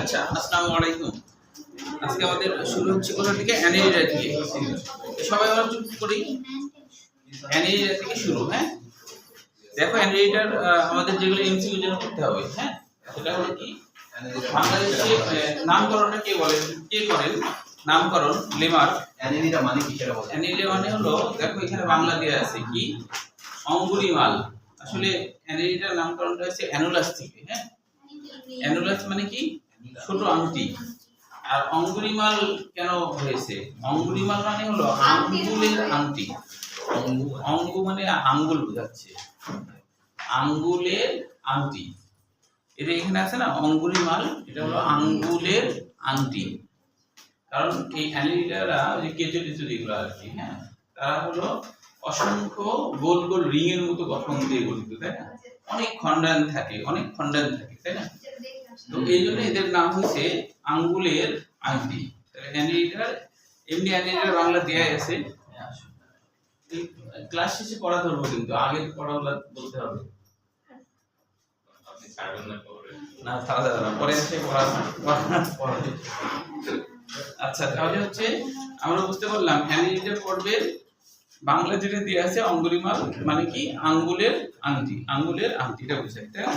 আচ্ছা, আসসালামু আলাইকুম। আজকে আমাদের শুরু হচ্ছে কোথা থেকে? অ্যানেরিয়া থেকে। সবাই আমরা চুপ করি। অ্যানেরিয়া থেকে শুরু। হ্যাঁ, দেখো অ্যানেরিয়ার আমাদের যেগুলো এমসিকিউ জন্য করতে হবে। হ্যাঁ, সেটা হলো কি, বাংলাদেশে নামকরণটা কে বলেন, কে করেন নামকরণ? লেমার। অ্যানেরিয়া মানে কি সেটা বলো। অ্যানেরিয়া মানে হলো, দেখো এখানে বাংলা দেওয়া আছে কি, অঙ্গুলিমাল। আসলে অ্যানেরিয়ার নামকরণটা হচ্ছে অ্যানুলাস থেকে। হ্যাঁ, অ্যানুলাস মানে কি, ছোট আংটি। আর অঙ্গুলিমাল কেন হয়েছে? অঙ্গুলিমাল মানে হলো আঙ্গুলের আংটি। অঙ্গু মানে আঙ্গুল বোঝাচ্ছে, আঙ্গুলের আংটি। এটা এখানে আছে না অঙ্গুলিমাল, এটা হলো আঙ্গুলের আংটি। কারণ এই অ্যানেরিয়ারা যে কেঁচো টেচো যেগুলো আর কি, হ্যাঁ, তারা হলো অসংখ্য গোল গোল রিং এর মতো গঠন দিয়ে গঠিত, তাই না? অনেক খণ্ডায়ন থাকে, তাই না? তো এই জন্য এদের নাম হচ্ছে আঙ্গুলের আংটি। অ্যানেরিয়ার এমনি অ্যানেরিয়ার বাংলা দেয়া আছে, ক্লাস শেষে পড়া ধরবো, কিন্তু আগে পড়াগুলো বলতে হবে। আপনি ছাড়বেন না পরে? না, ছাড়া যাবে না, পরে এসে পড়া। আচ্ছা, তাহলে হচ্ছে আমরা বুঝতে পারলাম অ্যানেরিয়া পর্বের বাংলা যেটা দিয়ে আছে অঙ্গুলিমাল মানে কি, আঙ্গুলের আংটি। আঙ্গুলের আংটিটা বোঝায়, তাই না?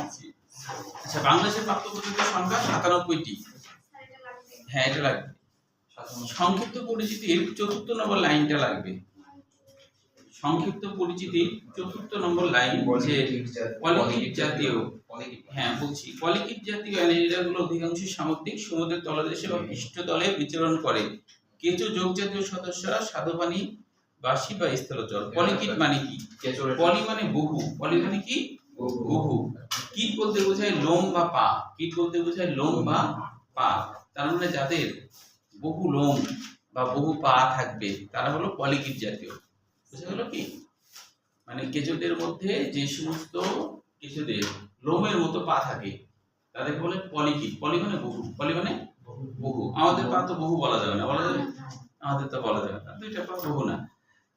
আচ্ছা, বাংলাদেশের পাঠ্যপুস্তকের সংখ্যা 97টি। হ্যাঁ, এটা লাগবে। সংক্ষিপ্ত পরিচিতির 4র্থ নম্বর লাইনটা লাগবে। সংক্ষিপ্ত পরিচিতির 4র্থ নম্বর লাইন যে পলিকিট জাতীয়, হ্যাঁ বলছি, পলিকিট জাতীয় অ্যানেরিয়াগুলো অধিকাংশ সামুদ্রিক সমুদ্রের তলদেশে বা পৃষ্ঠতলে বিচরণ করে। কেঁচো যোগ জাতীয় সদস্যরা স্বাদুপানি, বাসি বা স্থলচর। পলিকিট মানে কি? পলি মানে বহু, পলি মানে কি বহু। কীট বলতে বোঝায় লোম বা পা, কীট বলতে বোঝায় লোম বা পা। তার মানে যাদের বহু লোম বা বহু পা থাকবে তারা হলো পলিকিট জাতীয়। বুঝা গেল কি? মানে কেঁচোদের মধ্যে যে সমস্ত কেঁচোদের লোমের মতো পা থাকে তাদেরকে বলে পলিকিট। পলি মানে বহু, পলি মানে বহু। আমাদের পা তো বহু বলা যাবে না, বলা যাবে? আমাদের তো বলা যাবে না, দুইটা পা বহু না।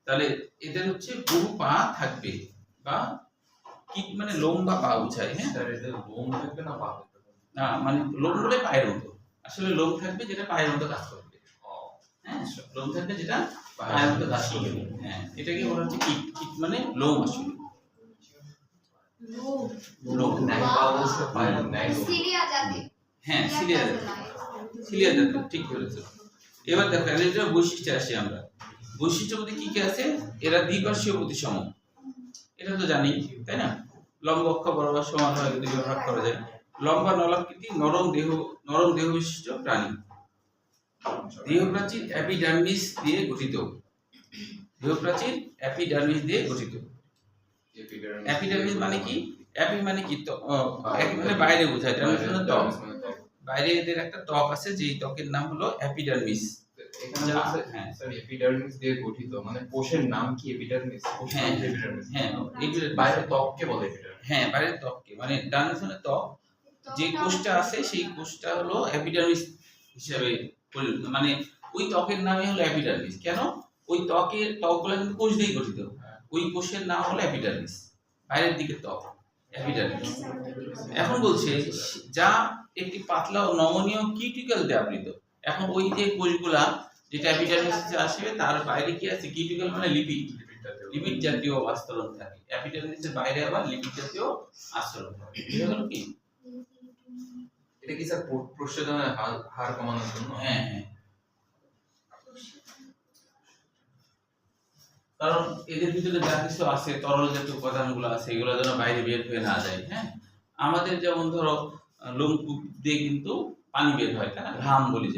তাহলে এদের হচ্ছে বহু পা থাকবে, বা কীট মানে লোম বা পা বোঝায়। হ্যাঁ, স্যার এদের লোম থাকবে না পা থাকবে না, মানে লোম বলে পায়ের মতো। আসলে লোম থাকবে যেটা পায়ের মতো কাজ করবে। হ্যাঁ, লোম থাকবে যেটা পায়ের মতো কাজ করবে। হ্যাঁ, এটাকে বলা হচ্ছে কীট। কীট মানে লোম আসলে। লোম নাই পা বলছে পায়ের নাই লোম। সিলিয়া জাতি। হ্যাঁ, সিলিয়া জাতি। সিলিয়া জাতি, ঠিক বলেছো। এবার দেখো অ্যানেরিয়ার বৈশিষ্ট্যে আসি আমরা। বৈশিষ্ট্য বলতে কি কি আছে? এরা দ্বিপার্শ্বীয় প্রতিসম, এটা তো জানি, তাই না? লম্ব অক্ষ বরাবর সমান হয়, দুই ভাগ করা যায়। লম্বা নলাকৃতি, নরম দেহ বিশিষ্ট প্রাণী। দেহপ্রাচীর এপিডার্মিস দিয়ে গঠিত। দেহপ্রাচীর এপিডার্মিস দিয়ে গঠিত। এপিডার্মিস মানে কি? এপি মানে কি? এপি মানে বাইরে বোঝায়, ডার্মিস মানে ত্বক। বাইরে এদের একটা ত্বক আছে, যেই ত্বকের নাম হলো এপিডার্মিস। এখানে আছে, হ্যাঁ স্যার, এপিডার্মিস দিয়ে গঠিত, মানে কোষের নাম কি এপিডার্মিস? হ্যাঁ, এপিডার্মিস। হ্যাঁ, এপিডার্মিস বাইরের ত্বককে বলে এপিডার্মিস। হ্যাঁ, বাইরের ত্বককে, মানে ডার্মিস মানে ত্বক। যে কোষটা আছে সেই কোষটা হলো এপিডার্মিস হিসেবে মানে ওই ত্বকের নামই হলো এপিডার্মিস। কেন? ওই ত্বকগুলো কিন্তু কোষ দিয়ে গঠিত, ওই কোষের নাম হলো এপিডার্মিস। বাইরের দিকে ত্বক এপিডার্মিস। এখন বলছে যা একটি পাতলা ও নমনীয় কিউটিকল দিয়ে আবৃত। এখন ওই যে কোষগুলা যেটা এপিডার্মিসে আসবে তার বাইরে কি আছে? কিউটিকল মানে লিপিড, লিপিড জাতীয় আস্তরণ থাকে। এপিডার্মিসের বাইরে আবার লিপিড জাতীয় আস্তরণ থাকে। বুঝা গেল কি? এটা কি স্যার প্রস্বেদনের হার কমানোর জন্য? হ্যাঁ, হ্যাঁ, কারণ এদের ভিতরে যা কিছু আছে, তরল জাতীয় উপাদানগুলো আছে, এগুলো যেন বাইরে বের হয়ে না যায়। হ্যাঁ, আমাদের যেমন ধরো লোমকূপ দিয়ে কিন্তু পানি বের হয়, তাই না? ঘাম বলি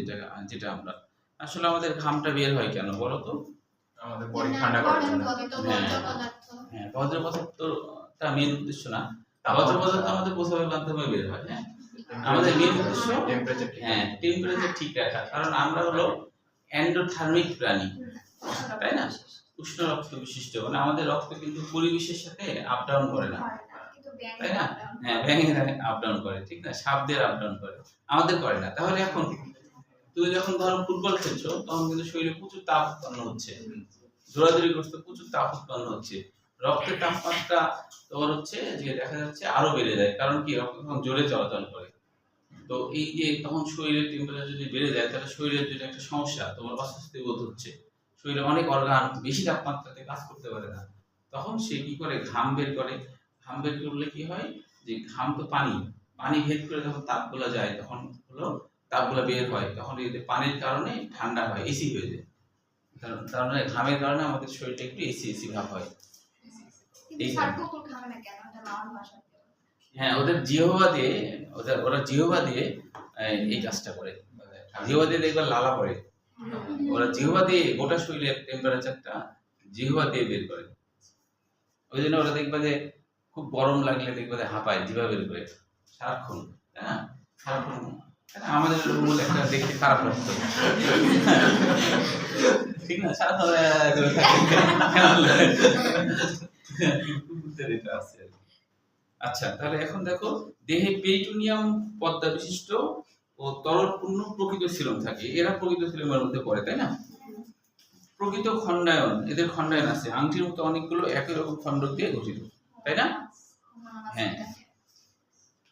যেটা আমরা। আসলে আমাদের ঘামটা বের হয় কেন বলো তো? আমাদের বডি ঠান্ডা করার জন্য। হ্যাঁ, বজ্র পদার্থটা মেন উদ্দেশ্য না। বজ্র পদার্থ আমাদের প্রস্রাবের মাধ্যমে বের হয়। হ্যাঁ, আমাদের মেন উদ্দেশ্য টেম্পারেচার, হ্যাঁ, টেম্পারেচার ঠিক রাখা। কারণ আমরা হলো এন্ডোথার্মিক প্রাণী, তাই না? উষ্ণ রক্ত বিশিষ্ট, মানে আমাদের রক্ত কিন্তু পরিবেশের সাথে আপ ডাউন করে না, তাই না? হ্যাঁ, ব্যাঙের আপ ডাউন করে, ঠিক না? সাপদের আপ ডাউন করে, আমাদের করে না। তাহলে এখন তুমি যখন ধরো ফুটবল খেলছো, তখন কিন্তু শরীরে প্রচুর তাপ উৎপন্ন হচ্ছে, দৌড়াদৌড়ি করছো, প্রচুর তাপ উৎপন্ন হচ্ছে। রক্তের তাপমাত্রা তোমার হচ্ছে যে দেখা যাচ্ছে আরো বেড়ে যায়, কারণ কি রক্ত তখন জোরে চলাচল করে। তো এই যে তখন শরীরের টেম্পারেচার যদি বেড়ে যায় তাহলে শরীরের জন্য একটা সমস্যা, তোমার অস্বস্তি বোধ হচ্ছে, শরীরে অনেক অর্গান বেশি তাপমাত্রাতে কাজ করতে পারে না, তখন সে কি করে ঘাম বের করে। ঘাম বের করলে কি হয় যে ঘাম তো পানি, পানি ভেদ করে যখন তাপগুলো যায় তখন হলো তাপগুলো বের হয়, তখন এই যে পানির কারণে ঠান্ডা হয়, এসি হয়ে যায়। তার মানে ঘামের কারণে আমাদের শরীরটা একটু এসি এসি ভাব হয়। কিন্তু স্যার কুকুর খাবে না কেন? এটা আমার ভাষা। হ্যাঁ, ওরা জিহ্বা দিয়ে এই কাজটা করে। জিহ্বা দিয়ে দেখবা লালা পড়ে, ওরা জিহ্বা দিয়ে গোটা শরীরের টেম্পারেচারটা জিহ্বা দিয়ে বের করে। ওই জন্য ওরা দেখবা যে খুব গরম লাগলে দেখবা যে হাঁপায়, জিহ্বা বের করে সারাক্ষণ, তাই না? সারাক্ষণ আমাদের রুল একটা দেখতে খারাপ লাগতো, ঠিক না? সারাক্ষণ এটা আছে। আচ্ছা, তাহলে এখন দেখো দেহে পেরিটোনিয়াম পর্দা বিশিষ্ট ও তরলপূর্ণ প্রকৃত সিলম থাকে, এরা প্রকৃত সিলমের মধ্যে পড়ে, তাই না? প্রকৃত খণ্ডায়ন, এদের খণ্ডায়ন আছে, আংটির মতো অনেকগুলো একই রকম খণ্ড দিয়ে গঠিত, তাই না? হ্যাঁ।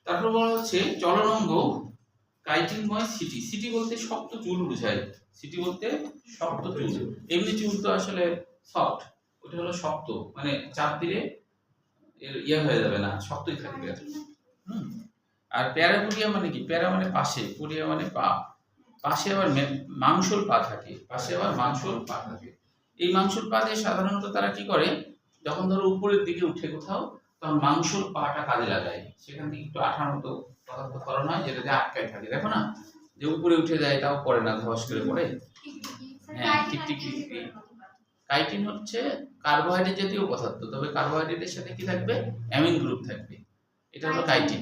তারপর বলা হচ্ছে চলনাঙ্গ কাইটিনময় সিটি। সিটি বলতে শক্ত চুল বোঝায়, সিটি বলতে শক্ত চুল। এমনি চুল তো আসলে সফট, ওটা হলো শক্ত, মানে চাপ দিলে এর হয়ে যাবে না, শক্তই থাকবে। আর প্যারাপুডিয়া মানে কি? প্যারা মানে পাশে, পুডিয়া মানে পা, পাশে আবার মাংসল পা থাকে, পাশে আবার মাংসল পা থাকে। এই মাংসল পা দিয়ে সাধারণত তারা কি করে, যখন ধরো উপরের দিকে উঠে কোথাও, তখন মাংসল পাটা কাজে লাগায়, সেখান থেকে একটু আঠার মতো পদার্থ করণ হয় যেটা দিয়ে আটকায় থাকে, দেখো না যে উপরে উঠে যায়, তাও পড়ে না, ধস করে পড়ে। হ্যাঁ, টিকটিকি। কাইটিন হচ্ছে কার্বোহাইড্রেট জাতীয় পদার্থ, তবে কার্বোহাইড্রেটের সাথে কি থাকবে? অ্যামিন গ্রুপ থাকবে, এটা হলো কাইটিন,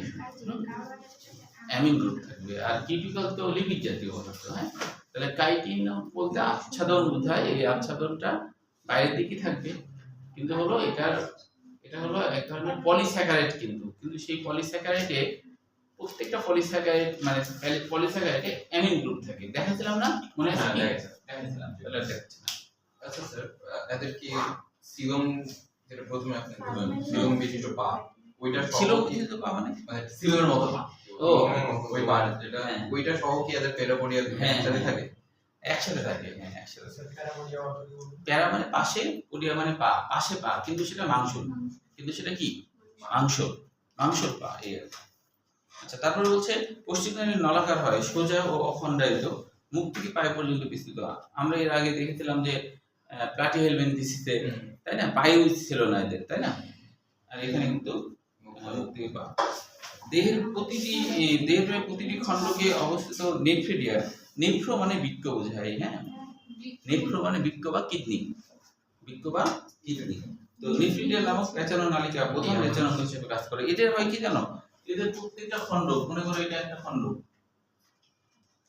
অ্যামিন গ্রুপ থাকবে। আর কিউটিকল তো লিপিড জাতীয় পদার্থ। হ্যাঁ, তাহলে কাইটিন বলতে আচ্ছাদন বোঝায়, এই আচ্ছাদনটা বাইরের দিকে থাকবে, কিন্তু হলো এটা হলো এক ধরনের পলিস্যাকারাইড, কিন্তু সেই পলিস্যাকারাইডে প্রত্যেকটা পলিস্যাকারাইড মানে পলিস্যাকারাইডে অ্যামিন গ্রুপ থাকে, দেখাচ্ছিলাম না? মনে আছে? দেখাচ্ছিলাম, তাহলে দেখাচ্ছি না। আচ্ছা স্যার, এদের কি সিলম, যেটা প্রথমে আপনি বললেন সিলম বিশিষ্ট পা, ওইটা ছিল কিছু পা মানে সিলমের মতো পা, ও ওই পা যেটা, ওইটা সহ কি এদের পেরাপোডিয়া একসাথে থাকে? একসাথে থাকে, হ্যাঁ একসাথে থাকে। প্যারা মানে পাশে, ওডিয়া মানে পা, পাশে পা, কিন্তু সেটা মাংসল, কিন্তু সেটা কি? মাংসল পা, এই আর কি। আচ্ছা, তারপরে বলছে পশ্চিমকালীন নলাকার হয়, সোজা ও অখণ্ডায়িত, মুখ থেকে পায়ে পর্যন্ত বিস্তৃত। আমরা এর আগে দেখেছিলাম যে প্লাটিহেলমিনথিসিসে, তাই না, পায়েও ছিল না এদের, তাই না? আর এখানে কিন্তু মুখ থেকে পা। দেহের প্রতিটি খণ্ডকে অবস্থিত নেফ্রিডিয়া, নেফ্রো মানে বৃক্ক বোঝায়। হ্যাঁ, নেফ্রো মানে বৃক্ক বা কিডনি, তো নেফ্রিডিয়া নামক পেঁচানো নালিকা প্রধান রেচনাঙ্গ হিসেবে কাজ করে। এদের হয় কি জানো, এদের প্রত্যেকটা খণ্ড, মনে করো এটা একটা খণ্ড,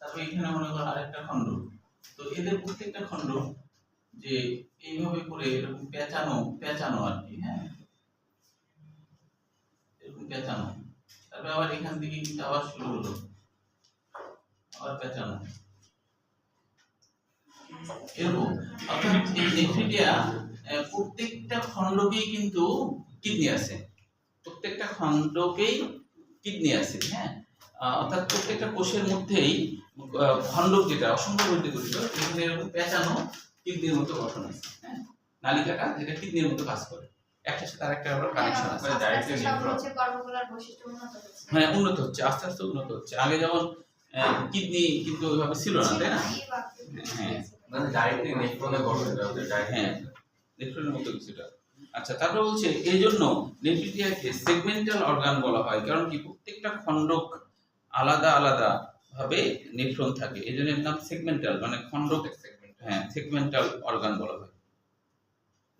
তারপর এখানে মনে করো আরেকটা খণ্ড, তো এদের প্রত্যেকটা খণ্ড যে এইভাবে করে এরকম পেঁচানো আর কি। হ্যাঁ, এরকম পেঁচানো, তারপর আবার এখান থেকে কিন্তু আবার শুরু হলো, আবার পেঁচানো, এরকম। অর্থাৎ এই নেফ্রিডিয়া প্রত্যেকটা খণ্ডকেই কিন্তু কিডনি আছে, প্রত্যেকটা খণ্ডকেই কিডনি আছে। হ্যাঁ, অর্থাৎ প্রত্যেকটা কোষের মধ্যেই খণ্ডক, যেটা অসংখ্য বলতে গঠিত, এখানে এরকম পেঁচানো কিডনির মতো গঠন আছে। হ্যাঁ, নালিকাটা যেটা কিডনির মতো কাজ করে, একটার সাথে আরেকটা আবার কানেকশন আছে। হ্যাঁ, উন্নত হচ্ছে, আস্তে আস্তে উন্নত হচ্ছে। আগে যেমন কিডনি কিন্তু ওইভাবে ছিল না, তাই না? হ্যাঁ, মানে ডাইরেক্টলি নেফ্রনে গঠন করে, হ্যাঁ, নেফ্রনের মতো কিছুটা। আচ্ছা, তারপর বলছে এই জন্য নেফ্রিডিয়াকে সেগমেন্টাল অর্গান বলা হয়, কারণ কি প্রত্যেকটা খণ্ডক আলাদা আলাদা ভাবে নেফ্রন থাকে, এই জন্য এর নাম সেগমেন্টাল, মানে খণ্ডক। হ্যাঁ, সেগমেন্টাল অর্গান বলা হয়।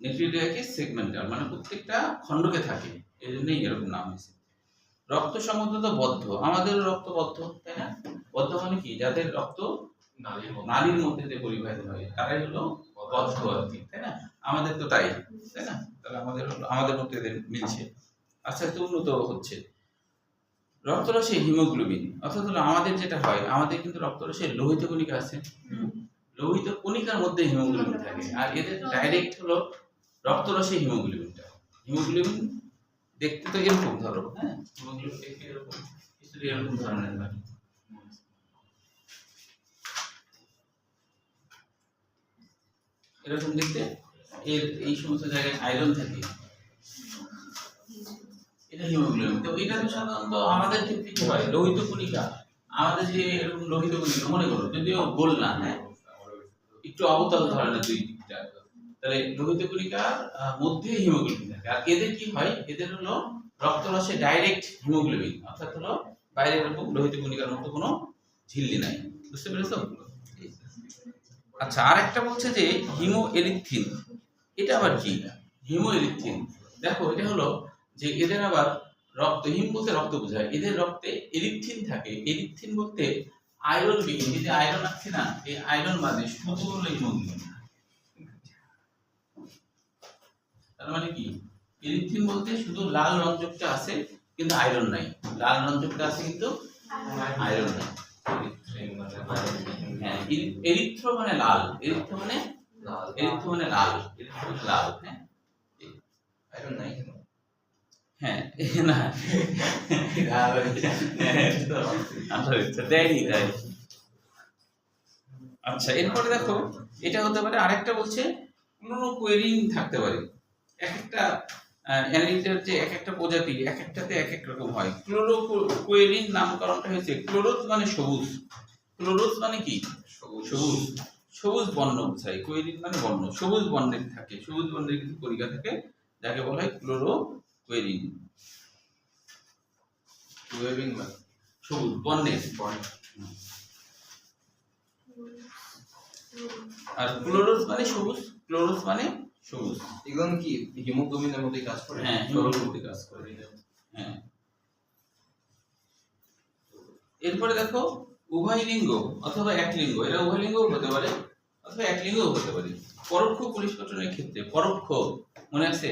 নেফ্রিডিয়াকে সেগমেন্টাল মানে প্রত্যেকটা খণ্ডকে থাকে, এই জন্যই এরকম নাম হয়েছে। রক্ত সমুদ্র বদ্ধ, আমাদের রক্ত বদ্ধ, তাই না? বদ্ধ মানে কি? যাদের রক্ত নালীর মধ্যে দিয়ে পরিবাহিত হয় তারাই হলো বদ্ধ আর কি, তাই না? আমাদের তো তাই না? তাহলে আমাদের মধ্যে এদের মিলছে, আস্তে আস্তে উন্নত হচ্ছে। রক্তরসে হিমোগ্লোবিন, অর্থাৎ হলো আমাদের যেটা হয়, আমাদের কিন্তু রক্তরসে লোহিত কণিকা আছে, লোহিত কণিকার মধ্যে হিমোগ্লোবিন থাকে, আর এদের ডাইরেক্ট হলো রক্তরসে হিমোগ্লোবিনটা, হিমোগ্লোবিন দেখতে তো এরকম ধরো, হ্যাঁ, হিমোগ্লোবিন দেখতে এরকম, কিছু এরকম ধরনের হয়। এরকম দেখতে, এর এই সমস্ত জায়গায় আয়রন থাকে, এটা হিমোগ্লোবিন। তো এটা তো সাধারণত আমাদের ক্ষেত্রে কি হয়, লোহিত কণিকা, আমাদের যে এরকম লোহিত কণিকা মনে করো, যদিও গোল না, হ্যাঁ, একটু অবতল ধরনের দুই দিকটা, তাহলে লোহিত কণিকার মধ্যে হিমোগ্লোবিন থাকে। আর এদের কি হয়, এদের হলো রক্তরসে ডাইরেক্ট হিমোগ্লোবিন, অর্থাৎ হলো বাইরে এরকম লোহিত কণিকার মতো কোনো ঝিল্লি নাই। বুঝতে পেরেছো? আচ্ছা, আর একটা বলছে যে হিমো এরিথ্রিন, এটা আবার কি? হিমো এরিথ্রিন, দেখো এটা হলো যে এদের আবার রক্ত, হিম বলতে রক্ত বোঝায়, এদের রক্তে এরিথ্রিন থাকে। এরিথ্রিন বলতে আয়রন বিহীন, এই যে আয়রন আছে না, এই আয়রন বাদে শুধু হলো হিমোগ্লোবিন। তার মানে কি, এরিথ্রিন বলতে শুধু লাল রঞ্জকটা আছে কিন্তু আয়রন নাই, লাল রঞ্জকটা আছে কিন্তু আয়রন নাই। হ্যাঁ, এরিথ্রো মানে লাল, এরিথ্রো মানে এরিথ্রো মানে লাল, এরিথ্রো মানে লাল, হ্যাঁ, আয়রন নাই কেন? হ্যাঁ না দেয়নি তাই। আচ্ছা, এরপরে দেখো এটা হতে পারে, আরেকটা বলছে ক্লোরোকুইরিন থাকতে পারে। এক একটা অ্যানিলিটার যে এক একটা প্রজাতি, এক একটাতে এক এক রকম হয়। ক্লোরোকুইরিন নামকরণটা হয়েছে, ক্লোরোস মানে সবুজ, ক্লোরোস মানে কি সবুজ, সবুজ বর্ণ বোঝায়, কুইরিন মানে বর্ণ, সবুজ বর্ণের থাকে, সবুজ বর্ণের কিছু কণিকা থাকে যাকে বলা হয় ক্লোরোকুইরিন। কুইরিন মানে সবুজ বর্ণের, আর ক্লোরোস মানে সবুজ, ক্লোরোস মানে সবুজ। এগুলো কি হিমোগ্লোবিনের মতোই কাজ করে? হ্যাঁ, হিমোগ্লোবিনের কাজ করে। হ্যাঁ, এরপরে দেখো উভয় লিঙ্গ অথবা এক লিঙ্গ, এরা উভয় লিঙ্গও হতে পারে অথবা এক লিঙ্গও হতে পারে। পরোক্ষ পরিস্ফোটনের ক্ষেত্রে, পরোক্ষ মনে আছে,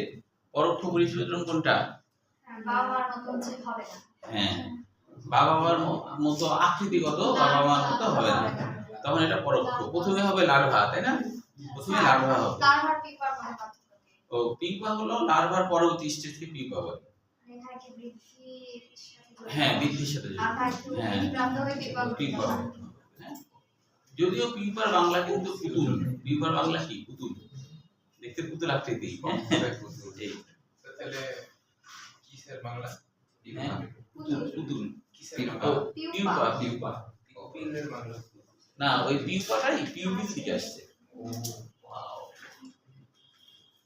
পরোক্ষ পরিস্ফোটন কোনটা? বাবার মতো হচ্ছে হবে না। হ্যাঁ, বাবা মার মতো আকৃতিগত বাবা মার মতো হবে না, তখন এটা পরোক্ষ। প্রথমে হবে লার্ভা, তাই না? প্রথমে লার্ভা হবে। লার্ভার পিপার মধ্যে পার্থক্য কি? ও পিপা হলো লার্ভার পরবর্তী স্টেজকে পিপা বলে। এখানে কি বৃদ্ধির সাথে জড়িত? হ্যাঁ, বৃদ্ধির সাথে জড়িত। আর ভাই একটু হ্যাঁ, বৃদ্ধিপ্রাপ্ত হয়ে পিপা পিপা। হ্যাঁ, যদিও পিপার বাংলা কিন্তু পুতুল, পিপার বাংলা কি? পুতুল, দেখতে পুতুল আকৃতি। হ্যাঁ, এই তাহলে কিসের বাংলা? হ্যাঁ, পুতুল কিসের পিপা, বাংলা? পিপা, পিপা। পিপের বাংলা? না, ওই পিপাটাই পিউপি থেকে আসছে।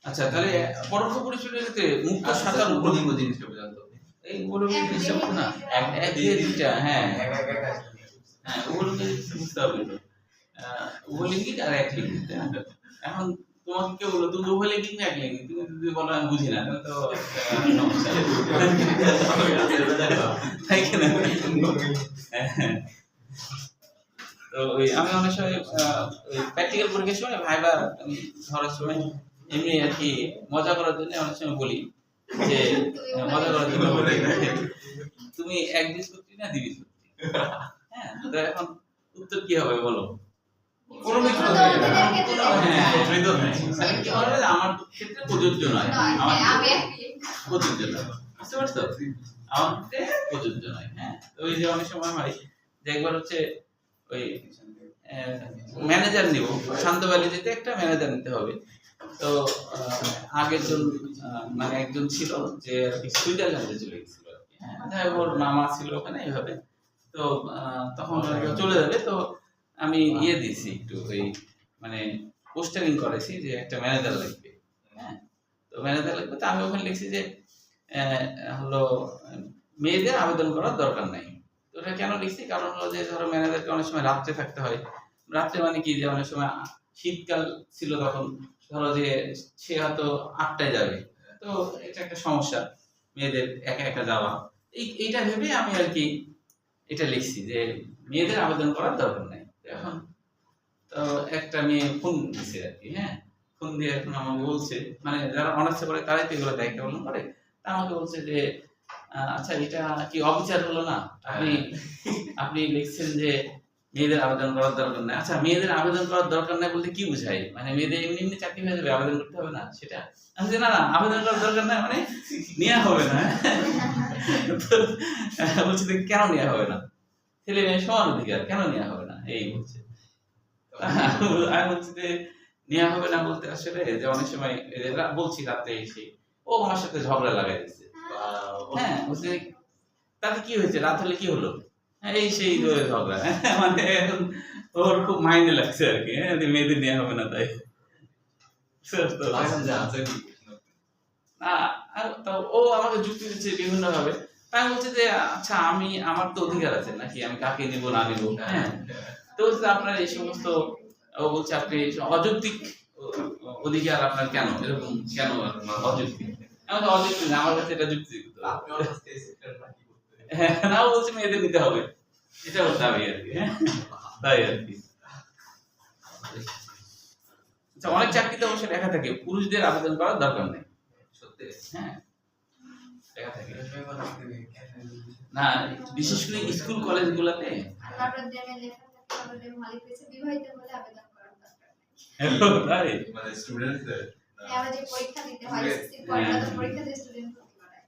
আচ্ছা, তাহলে পরোক্ষ পরিচয়ের ক্ষেত্রে মুক্ত সাঁতার উপলিঙ্গ জিনিসটা বোঝান তো। এই উপলিঙ্গ জিনিসটা বুঝো না, এক দিয়ে দুইটা। হ্যাঁ হ্যাঁ, উপলিঙ্গ জিনিসটা বুঝতে হবে তো, উভয়লিঙ্গিক আর এক লিঙ্গিক। এখন তোমাকে কেউ বলো তুমি উভয়লিঙ্গিক না এক লিঙ্গিক, তুমি যদি বলো আমি বুঝি না, তাহলে তো সমস্যা, তাই কিনা? তো ওই আমি অনেক সময় প্র্যাকটিক্যাল পরীক্ষার সময় ভাইবা ধরার সময় এমনি আর কি মজা করার জন্য অনেক সময় বলি যে মজা করার জন্য বলি তুমি এক দ্বিসূত্রী না দ্বিসূত্রী। হ্যাঁ, তো এখন উত্তর কি হবে বলো? কোনো কিছু হবে না। হ্যাঁ, প্রযোজ্য নয়। কি বলে আমার ক্ষেত্রে প্রযোজ্য নয়, আমার প্রযোজ্য নয়। বুঝতে পারছো? আমার ক্ষেত্রে প্রযোজ্য নয়। হ্যাঁ, তো ওই যে অনেক সময় হয় যে একবার হচ্ছে ওই ম্যানেজার নিব, শান্ত ভ্যালিতে একটা ম্যানেজার নিতে হবে। তো আগের জন মানে একজন ছিল যে সুইজারল্যান্ডে চলে গেছিল, হ্যাঁ, ওর মামা ছিল ওখানে এইভাবে। তো তখন চলে যাবে, তো আমি ইয়ে দিয়েছি একটু ওই মানে পোস্টারিং করেছি যে একটা ম্যানেজার লাগবে। হ্যাঁ, তো ম্যানেজার লাগবে, তো আমি ওখানে লিখছি যে হলো মেয়েদের আবেদন করার দরকার নাই। তো এটা কেন লিখছি, কারণ হলো যে ধরো ম্যানেজারকে অনেক সময় রাত্রে থাকতে হয়। রাত্রে মানে কি, যে অনেক সময় শীতকাল ছিল তখন, ধরো যে সে হয়তো 8টায় যাবে, তো এটা একটা সমস্যা মেয়েদের একা একা যাওয়া। এইটা ভেবে আমি আর কি এটা লিখছি যে মেয়েদের আবেদন করার দরকার নাই। এখন তো একটা মেয়ে ফোন দিছে আর কি, হ্যাঁ, ফোন দিয়ে এখন আমাকে বলছে, মানে যারা অনার্সে করে তারাই তো এগুলো দায়িত্ব পালন করে, তা আমাকে বলছে যে আচ্ছা এটা কি অবিচার হলো না, আপনি লিখছেন যে মেয়েদের আবেদন করার দরকার নাই। আচ্ছা, মেয়েদের আবেদন করার দরকার নাই বলতে কি বুঝায়? মানে মেয়েদের এমনি এমনি চাকরি হয়ে যাবে, আবেদন করতে হবে না সেটা? আমি বলছি, না না, আবেদন করার দরকার নাই মানে নেওয়া হবে না। তো বলছি যে কেন নেওয়া হবে না? ছেলে মেয়ে সমান অধিকার, কেন নেওয়া হবে না এই বলছে। আমি বলছি যে নেওয়া হবে না বলতে আসলে যে অনেক সময় বলছি রাতে এসে ও আমার সাথে ঝগড়া লাগাই দিচ্ছে। হ্যাঁ, বলছে তাতে কি হয়েছে, রাত হলে কি হলো, এই সেই ঝগড়া। মানে এখন ওর খুব মাইন্ডে লাগছে আর কি, হ্যাঁ, যে মেয়েদের নেওয়া হবে না তাই। না, ও আমাকে যুক্তি দিচ্ছে বিভিন্ন ভাবে। আমি বলছি যে আচ্ছা, আমার তো অধিকার আছে নাকি, আমি কাকে নিব না নিব। হ্যাঁ, তো বলছে আপনার এই সমস্ত, ও বলছে আপনি অযৌক্তিক অধিকার আপনার কেন, এরকম কেন অযৌক্তিক? আমি তো অযৌক্তিক না, আমার কাছে এটা যুক্তিযুক্ত। হ্যাঁ, না, ও বলছে মেয়েদের নিতে হবে, এটা ওর দাবি আর কি। হ্যাঁ, তাই আর কি। আচ্ছা, অনেক চাকরিতে অবশ্য লেখা থাকে পুরুষদের আবেদন করার দরকার নেই। সত্যি? হ্যাঁ, লেখা থাকে। না, বিশেষ করে স্কুল কলেজ গুলাতে বিবাহিত হলে আবেদন করার দরকার তাই মানে স্টুডেন্টদের আবার যে পরীক্ষা দিতে হয় এসএসসি পরীক্ষা তো পরীক্ষা দিয়ে স্টুডেন্ট ভর্তি করায়।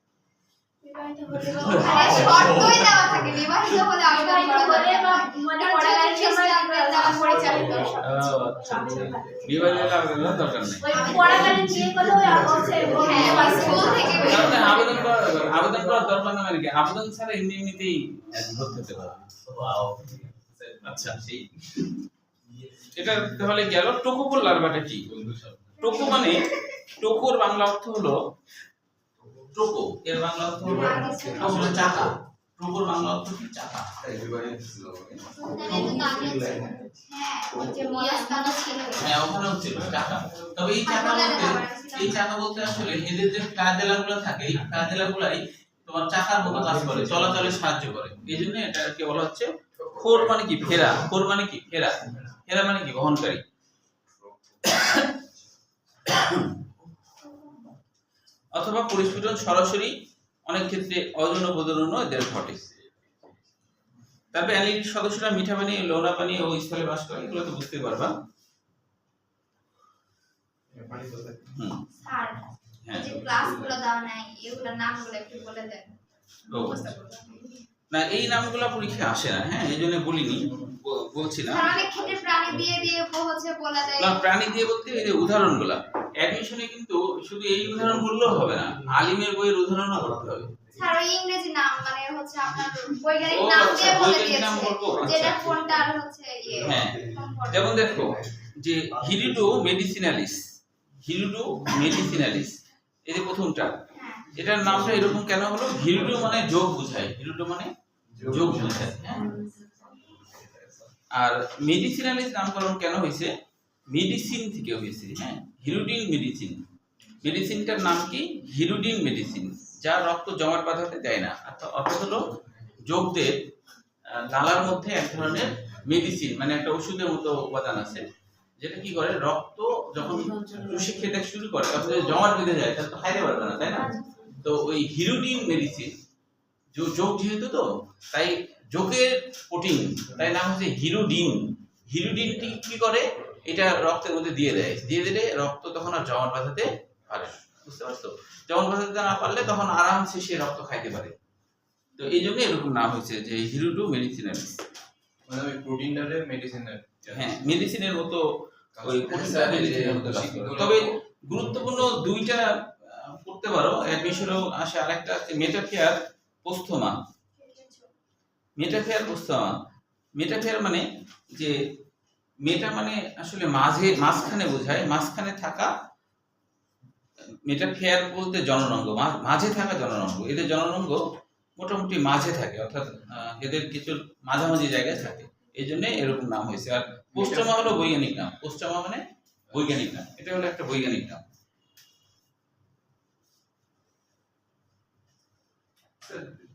বিবাহিত হলে ওখানে শর্তই দেওয়া থাকে, বিবাহিত হলে আবেদন করা হলে বা মানে পড়ালেখার সময় দ্বারা পরিচালিত। আচ্ছা, বিবাহিত হলে আবেদন করার দরকার নেই। ওই পড়ালেখার যে কথা ওই আছে হ্যাঁ, স্কুল থেকে তাহলে আবেদন করার দরকার না মানে কি? আবেদন ছাড়া এমনি এমনিতেই ভর্তি হতে পারবে। আচ্ছা, সেই এটা তাহলে গেল। টোকো লার্ভাটা কি? টোকো মানে, টোকোর বাংলা অর্থ হলো টোকো, এর বাংলা অর্থ হলো আসলে চাকা। টোকোর বাংলা অর্থ কি? চাকা। হ্যাঁ, ওই যে মলাস্কানো ছিল। হ্যাঁ, ওখানেও ছিল চাকা। তবে এই চাকা বলতে আসলে এদের যে কাজেলাগুলো থাকে, এই কাজেলাগুলাই তোমার চাকার মতো কাজ করে, চলাচলে সাহায্য করে। এই জন্য এটাকে বলা হচ্ছে খোর মানে কি? ফেরা। খোর মানে কি? ফেরা। ফেরা মানে কি? বহনকারী। অথবা পরিস্ফুটন সরাসরি, অনেক ক্ষেত্রে অযৌন প্রজননও এদের ঘটে। তারপরে অ্যানিলিড সদস্যরা মিঠা পানি, লোনা পানি ও স্থলে বাস করে, এগুলো তো বুঝতে পারবা। স্যার, এই যে ক্লাসগুলো দাও নাই, এগুলোর নামগুলো একটু বলে দেন। না, এই নামগুলো পরীক্ষায় আসে না। হ্যাঁ, এই জন্য বলিনি, বলছি না। স্যার, অনেক ক্ষেত্রে প্রাণী দিয়ে দিয়ে হচ্ছে বলে দেয়। না, প্রাণী দিয়ে বলতে এই যে উদাহরণগুলা অ্যাডমিশনে কিন্তু শুধু এই উদাহরণ বললেও হবে না, আলিমের বইয়ের উদাহরণও করতে হবে। স্যার, ওই ইংরেজি নাম মানে হচ্ছে আপনার বৈজ্ঞানিক নাম দিয়ে বলে দিয়েছে, যেটা কোনটা আর হচ্ছে ইয়ে। হ্যাঁ, যেমন দেখো যে হিরিডো মেডিসিনালিস, হিরিডো মেডিসিনালিস, এই যে প্রথমটা, এটার নামটা এরকম কেন হলো? হিরিডো মানে যোগ বোঝায়, হিরিডো মানে যোগ বোঝায়। হ্যাঁ, আর মেডিসিনালিস নামকরণ কেন হয়েছে? মেডিসিন থেকে হয়েছে। হ্যাঁ, হিরুডিন মেডিসিন। মেডিসিনটার নাম কি? হিরুডিন মেডিসিন, যা রক্ত জমাট বাঁধাতে দেয় না। অর্থাৎ হলো যোগদের নালার মধ্যে এক ধরনের মেডিসিন, মানে একটা ওষুধের মতো উপাদান আছে, যেটা কি করে রক্ত যখন চুষে খেতে শুরু করে তখন যদি জমাট বেঁধে যায় তাহলে তো খাইতে পারবে না, তাই না? তো ওই হিরুডিন মেডিসিন, যোগ যেহেতু তো তাই যোগের প্রোটিন, তাই নাম হচ্ছে হিরুডিন। হিরুডিনটি কি করে? এটা রক্তের মধ্যে দিয়ে দেয়, দিয়ে দিলে রক্ত তখন আর জমাট বাঁধাতে পারে না। বুঝতে পারছো? জমাট বাঁধাতে না পারলে তখন আরামসে সে রক্ত খাইতে পারে। তো এই জন্য এরকম নাম হয়েছে যে হিরুডু মেডিসিনালিস। মানে ওই প্রোটিনটারে মেডিসিনের, হ্যাঁ, মেডিসিনের মতো ওই প্রোটিনটা মেডিসিনের মতো কাজ করে। তবে গুরুত্বপূর্ণ দুইটা পড়তে পারো, অ্যাডমিশনেও আসে। আরেকটা আছে মেটাফেয়ার পোস্থোমা। মেটাফেয়ার পোস্থোমা, মেটাফেয়ার মানে যে মেটা মানে আসলে মাঝখানে বোঝায়, মাঝখানে থাকা। মেটাফেয়ার বলতে জননাঙ্গ, মাঝে থাকা জননাঙ্গ। এদের জননাঙ্গ মোটামুটি মাঝে থাকে, অর্থাৎ এদের কিছু মাঝামাঝি জায়গায় থাকে, এই জন্য এরকম নাম হয়েছে। আর পোস্টোমা হলো বৈজ্ঞানিক নাম। পোস্টোমা মানে বৈজ্ঞানিক নাম, এটা হলো একটা বৈজ্ঞানিক নাম।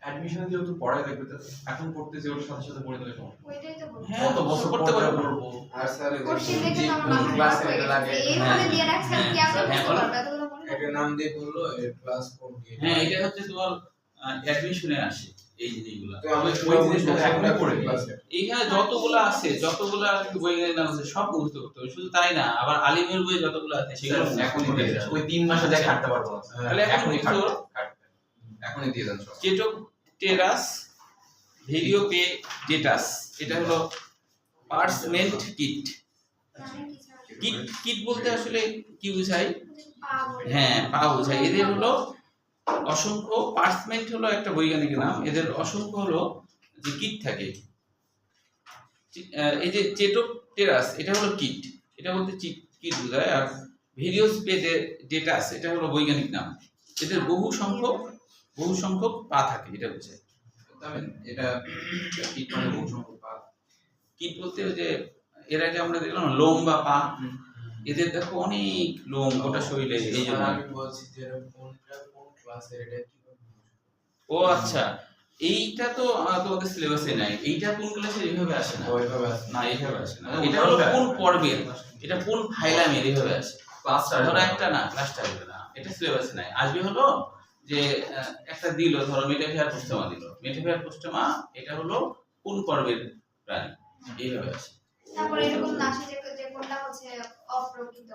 অ্যাডমিশন যেহেতু পড়াই লাগবে, তো এখন পড়তেছি ওর সাথে সাথে পড়ে দিলে সমস্যা। ওইটাই তো বলছি। হ্যাঁ, তো বছর করতে পারবো। আর স্যার কোশ্চেন দেখে তো আমার মাথা খারাপ হয়ে গেছে। এইভাবে দিয়ে রাখছেন কি আপনি বুঝতে পারবেন? এতগুলো মনে একটা নাম দিয়ে বললো এর ক্লাস কোড দিয়ে। হ্যাঁ, এটা হচ্ছে তোমার অ্যাডমিশনে আসে। এই জিনিসগুলো তো আমরা ওই জিনিসটা এখনো পড়ে নি। এইখানে যতগুলো আছে যতগুলো বইয়ের নাম আছে সব মুখস্থ করতে হবে। শুধু তাই না, আবার আলিমের বই যতগুলো আছে সেগুলো এখনই দিয়ে দেন। ওই 3 মাসে যা খাটতে পারবো না। তাহলে এখন এখনই মুখস্থ করো। এখনই দিয়ে দেন সব। কেটোটেরাস ভেরিওপেটেটাস, এটা হলো পার্সমেন্ট কিট। কিট কিট বলতে আসলে কি বোঝায়? হ্যাঁ, পা বোঝায়। এদের হলো অসংখ্য, পার্সমেন্ট হলো একটা বৈজ্ঞানিক নাম, এদের অসংখ্য হলো যে কিট থাকে। এই যে চেটোটেরাস এটা হলো কিট, এটা বলতে কিট বোঝায়। আর ভেরিওপেটেটাস এটা হলো বৈজ্ঞানিক নাম। এদের বহু সংখ্যক পা থাকে, এটা বোঝায়। তবে এটা কিট মানে বহু সংখ্যক পা। কিট বলতে ওই যে এর আগে আমরা দেখলাম না, লোম বা পা, এদের দেখো অনেক লোম গোটা শরীরে। এই জন্য আমি বলছি যে কোনটা কোন ক্লাসের এটা কি ও আচ্ছা, এইটা তো তোমাদের সিলেবাসে নাই। এইটা কোন ক্লাসে এইভাবে আসে না, ওইভাবে আছে না এইভাবে আসে না। এটা হলো কোন পর্বের, এটা কোন ফাইলামের এইভাবে আসে। ক্লাসটা ধরো একটা না, ক্লাসটা আসবে না, এটা সিলেবাসে নাই। আসবে হলো যে একটা দিল, ধরো মেটাফিয়ার পোস্টেমা দিল, মেটাফিয়ার পোস্টেমা এটা হলো কোন পর্বের প্রাণী, এইভাবে আসে। তারপরে এরকম না আসে যে কোনটা হচ্ছে অপ্রকৃত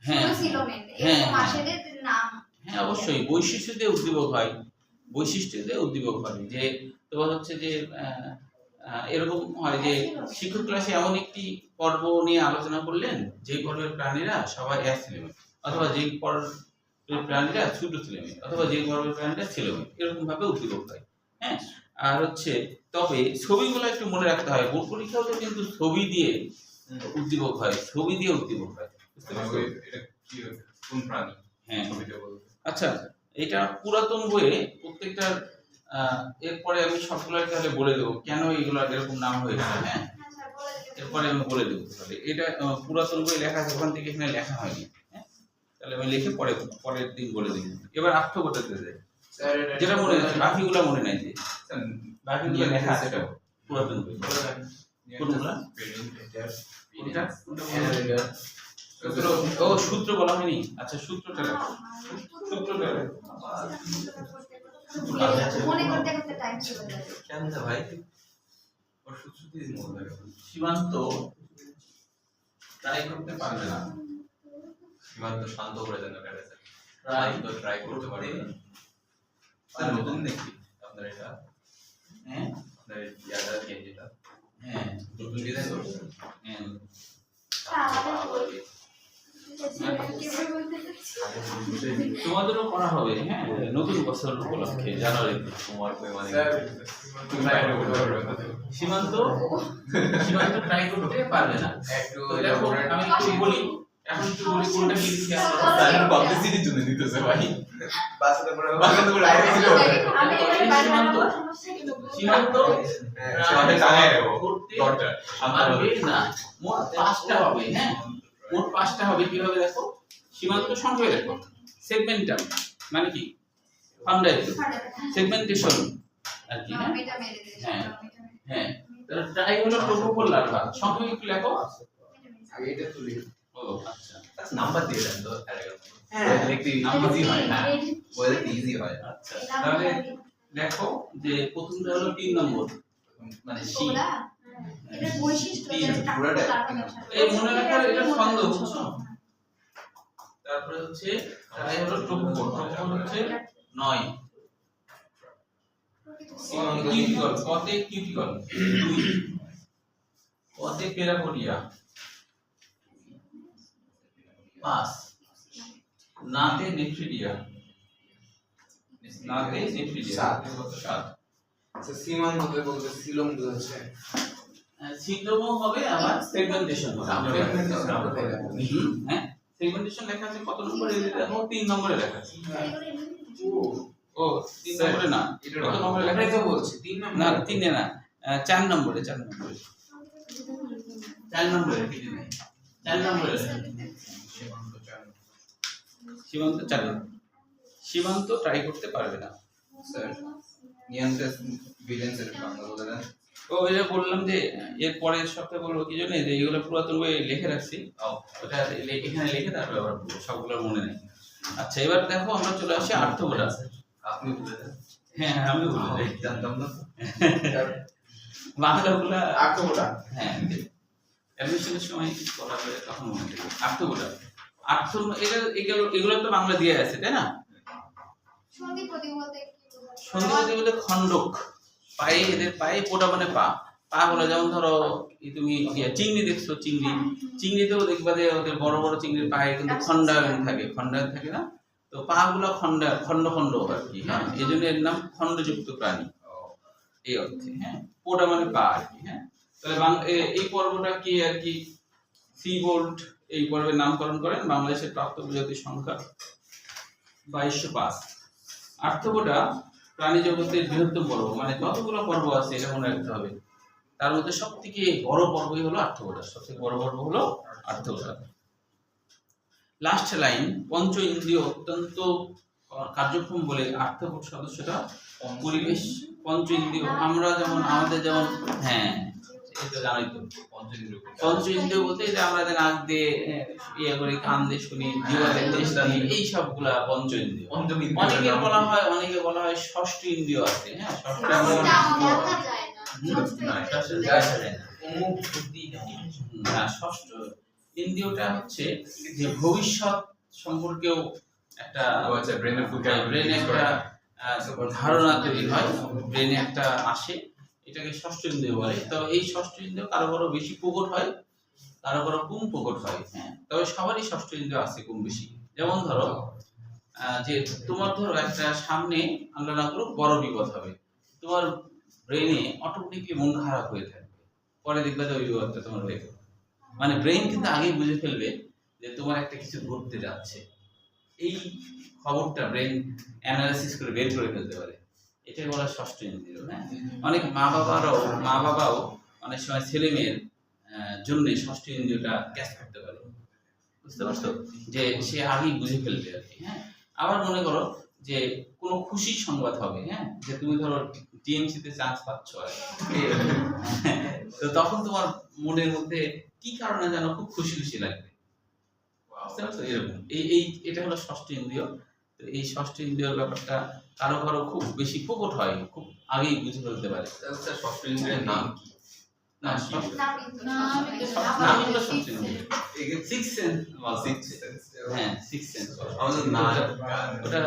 হ্যাঁ সিলোমেন্ট, হ্যাঁ, এরকম আসে যে নাম। হ্যাঁ অবশ্যই বৈশিষ্ট্য দিয়ে উদ্দীপক হয়, বৈশিষ্ট্য দিয়ে উদ্দীপক হয়। যে তোমার হচ্ছে যে এরকম হয় যে শিক্ষক ক্লাসে এমন একটি পর্ব নিয়ে আলোচনা করলেন যে পর্বের প্রাণীরা সবাই এক সিলোমেট, অথবা যে পর্বের প্রাণীরা ছোট সিলোমেট, অথবা যে পর্বের প্রাণীরা সিলোমেট, এরকম ভাবে উদ্দীপক হয়। হ্যাঁ, আর হচ্ছে তবে ছবিগুলো একটু মনে রাখতে হয়। বোর্ড পরীক্ষাও তো কিন্তু ছবি দিয়ে উদ্দীপক হয়, ছবি দিয়ে উদ্দীপক হয়, বুঝতে পারছো? এটা কি কোন প্রাণী? হ্যাঁ, ছবিটা বলতে। আচ্ছা এটা পুরাতন বইয়ে প্রত্যেকটার এরপরে আমি সবগুলো তাহলে বলে দেবো কেন এগুলো এরকম নাম হয়েছে। হ্যাঁ, আচ্ছা বলে দিতে এরপরে আমি বলে দেবো। তাহলে এটা পুরাতন বই লেখা আছে, ওখান থেকে এখানে লেখা হয়নি। হ্যাঁ, তাহলে আমি লিখে পরের দিন বলে দিব। এবার আর্থ করতে যায় স্যার যেটা মনে আছে, বাকিগুলো মনে নাই। যে বাকিগুলো লেখা আছে পুরাতন বই। কোনগুলো? কোনটা? ও সূত্র বলা হয়নি। আচ্ছা সূত্রটা লেখো, সূত্রটা লেখো। মনে করতে করতে টাইম চলে যাবে। কেন ভাই? ওর সূত্র দিয়ে মনে হয়। সীমান্ত ট্রাই করতে পারবে না, সীমান্ত শান্ত করে দেন ওটা স্যার। ট্রাই তো ট্রাই করতে পারি। স্যার নতুন দেখি আপনার এটা। হ্যাঁ আপনার ইয়াটা চেঞ্জ এটা। হ্যাঁ নতুন ডিজাইন করছেন। হ্যাঁ তোমাদেরও করা হবে। হ্যাঁ, নতুন বছর উপলক্ষে জানুয়ারিতে তোমার কই মানে স্যার সীমান্ত ট্রাই করতে পারবে না। একটু তো দেখো আমি একটু বলি, এখন একটু বলি কোনটা কি লিখে আছে। স্যার পাবলিসিটি জন্য দিতেছে ভাই। বাসাতে পড়ে আইডি ছিল সীমান্ত সাথে টাঙায় রাখো করতে ডটটা পারবে না। মোট 5টা হবে। হ্যাঁ, মোট 5টা হবে। কিভাবে দেখো, সীমান্ত সংখ্যায় দেখো, সেগমেন্টাম মানে কি, ফান্ডামেন্টাল সেগমেন্টেশন আর কি। হ্যাঁ এটা মেরে দিই। হ্যাঁ হ্যাঁ, ট্রাই হলো প্রোটোকল লার্ভা। সংখ্যা একটু লেখো। আগে এটা তুলি ও আচ্ছা, নাম্বার দিয়ে দেন তো হ্যাঁ একটু ইজি হয় না বলে ইজি হয় আচ্ছা তাহলে দেখো যে প্রথমটা হলো 3 নম্বর, মানে সি ওরা এটা বৈশিষ্ট্য তিন, যেটা পুরোটা এই মনে রাখার এটা ছন্দ, বুঝছো? তারপরে হচ্ছে ট্রাই হলো প্রোটোকল হচ্ছে 9। কিউটিকল, কতে কিউটিকল 2, কতে পেরাপোডিয়া 5, নাতে নেফ্রিডিয়া, নাতে নেফ্রিডিয়া 7। আচ্ছা সীমান্ততে বলতে সিলম বুঝাচ্ছে সিন্ড্রোমও হবে, আবার সেগমেন্টেশন হবে। হুম। হ্যাঁ, সেগমেন্টেশন লেখা আছে কত নম্বরে? দেখো 3 নম্বরে লেখা আছে। ও 3 নম্বরে না, কত নম্বরে লেখা এটাই আছে? তো বলছি 3 না নম্বর 3 এ না, 4 নম্বরে, 4 নম্বরে, 4 নম্বরে কিছু নেই, 4 নম্বরে সীমান্ত 4 নম্বর। সীমান্ত ট্রাই করতে পারবে না। স্যার নিয়ান্সেস ভিলেন্সের বাংলা বলে দেন। ও এটা বললাম যে এর পরের সপ্তাহে বলবো কি জন্য, যে এগুলো পুরাতন বই লিখে রাখছি, ওটা এখানে লিখে তারপর আবার বলবো, সবগুলো মনে নেই। আচ্ছা এবার দেখো আমরা চলে আসি আর্থগোনা। আপনি বলে দেন। হ্যাঁ আমি বলে দেই জানতাম না। বাংলাগুলা আর্থবোটা হ্যাঁ অ্যাডমিশনের সময় বলা করে তখন মনে থাকে আর্থবোটা আর্থ এগুলো তো বাংলা দিয়ে আছে তাই না? সন্ধি প্রতি বলতে কি বোঝায়? সন্ধিপতি বলে খণ্ডক, পায়ে এদের পায়ে পোটা মানে পা, পা বলে যেমন ধরো এই তুমি চিংড়ি দেখছো, চিংড়িতেও দেখবা যে ওদের বড় বড় চিংড়ির পায়ে কিন্তু খণ্ডায়ন থাকে না? তো পা গুলো খণ্ড খণ্ড আর কি, হ্যাঁ এই জন্য এর নাম খণ্ডযুক্ত প্রাণী এই অর্থে, হ্যাঁ পোটা মানে পা আর কি, হ্যাঁ তাহলে এই পর্বটা কি আর কি সি বোল্ট এই পর্বের নামকরণ করেন বাংলাদেশের প্রাপ্ত প্রজাতির সংখ্যা 2205। আর্থ্রোপোডা প্রাণী জগতের বৃহত্তম পর্ব, মানে যতগুলো পর্ব আছে এটা মনে রাখতে হবে, তার মধ্যে সবথেকে বড় পর্বই হলো আর্থ্রোপোডা, সবথেকে বড় পর্ব হলো আর্থ্রোপোডা। লাস্ট লাইন, পঞ্চ ইন্দ্রিয় অত্যন্ত কার্যক্ষম বলে আর্থ্রোপোড সদস্যটা পরিবেশ পঞ্চ ইন্দ্রিয়, আমরা যেমন আমাদের যেমন হ্যাঁ এটা জানোই তো পঞ্চ ইন্দ্রিয় বলতে যে আমরা যে নাক দিয়ে ইয়ে করি, কান দিয়ে শুনি, জিহ্বা দিয়ে শুনি, এই সবগুলা পঞ্চ ইন্দ্রিয়। অনেকে বলা হয় ষষ্ঠ ইন্দ্রিয় আছে, হ্যাঁ ষষ্ঠ দেখা যায় না, ষষ্ঠ ইন্দ্রিয়টা হচ্ছে যে ভবিষ্যৎ সম্পর্কেও একটা ব্রেনে একটা ধারণা তৈরি হয়, ব্রেনে একটা আসে, এটাকে ষষ্ঠ ইন্দ্রিয় বলে। তবে এই ষষ্ঠ ইন্দ্রিয় কারো কারো বেশি প্রকট হয়, কারো কারো কম প্রকট হয়, হ্যাঁ তবে সবারই ষষ্ঠ ইন্দ্রিয় আছে কম বেশি। যেমন ধরো যে তোমার ধরো একটা সামনে আল্লাহ না করুক বড় বিপদ হবে, তোমার ব্রেনে অটোমেটিকলি মন খারাপ হয়ে থাকবে, পরে দেখবে যে ওই বিপদটা তোমার হয়ে গেল, মানে ব্রেন কিন্তু আগেই বুঝে ফেলবে যে তোমার একটা কিছু ঘটতে যাচ্ছে, এই খবরটা ব্রেন অ্যানালাইসিস করে বের করে ফেলতে পারে, এটাই বলা ষষ্ঠ ইন্দ্রিয়। হ্যাঁ অনেক মা বাবাও অনেক সময় ছেলে মেয়ের জন্য ষষ্ঠ ইন্দ্রিয়টা ক্যাচ করতে পারে, বুঝতে পারছো, যে সে আগেই বুঝে ফেলবে আর কি। হ্যাঁ আবার মনে করো যে কোনো খুশির সংবাদ হবে, হ্যাঁ যে তুমি ধরো টিএমসি তে চান্স পাচ্ছ আর তো তখন তোমার মনের মধ্যে কি কারণে যেন খুব খুশি লাগবে, বুঝতে পারছো, এরকম এটা হলো ষষ্ঠ ইন্দ্রিয়। তো এই ষষ্ঠ ইন্দ্রিয়র ব্যাপারটা কারো কারো খুব বেশি প্রকট হয়, খুব আগেই বুঝে ফেলতে পারে। ষষ্ঠ ইন্দ্রিয়ের নাম কি? না নাম হলো ষষ্ঠ ইন্দ্রিয়, সিক্স সেন্স হ্যাঁ সিক্স সেন্স আমাদের না ওটা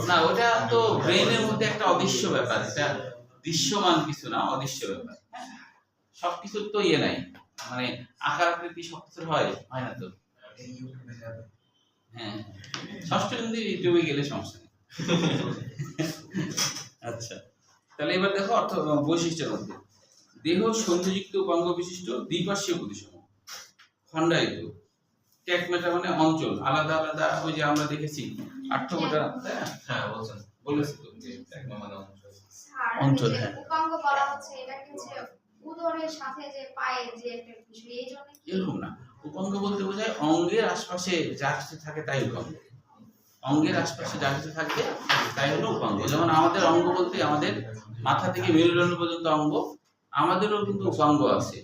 না, ওটা তো ব্রেনের মধ্যে একটা অদৃশ্য ব্যাপার, এটা দৃশ্যমান কিছু না, অদৃশ্য ব্যাপার। হ্যাঁ সবকিছুর তো ইয়ে নাই, মানে আকার আকৃতি সবকিছুর হয় না তো। হ্যাঁ ষষ্ঠ ইন্দ্রিয় ইউটিউবে গেলে সমস্যা নেই। আচ্ছা তাহলে এবার দেখো অর্থ বৈশিষ্ট্যের মধ্যে, দেহ সন্ধিযুক্ত উপাঙ্গ বিশিষ্ট দ্বিপার্শ্বীয় প্রতিসম, খণ্ডায়িত, ট্যাগমেটা মানে অঞ্চল আলাদা আলাদা, ওই যে আমরা দেখেছি আর্থ্রোপোডা, হ্যাঁ বলছেন বলেছি তো যে ট্যাগমা মানে অঞ্চল, যে হ্যাঁ। উপাঙ্গ বলা হচ্ছে, এটা কি হচ্ছে উদরের সাথে যে পায়ের যে একটা বিষয়, এই জন্য কি এরকম না, উপাঙ্গ বলতে বোঝায় অঙ্গের আশপাশে যা কিছু থাকে তাই উপাঙ্গ, অঙ্গের আশপাশে যা কিছু থাকবে তাই হলো উপাঙ্গ। যেমন আমাদের অঙ্গ বলতে আমাদের মাথা থেকে মেরুদণ্ড পর্যন্ত অঙ্গ, আমাদেরও কিন্তু উপাঙ্গ আছে,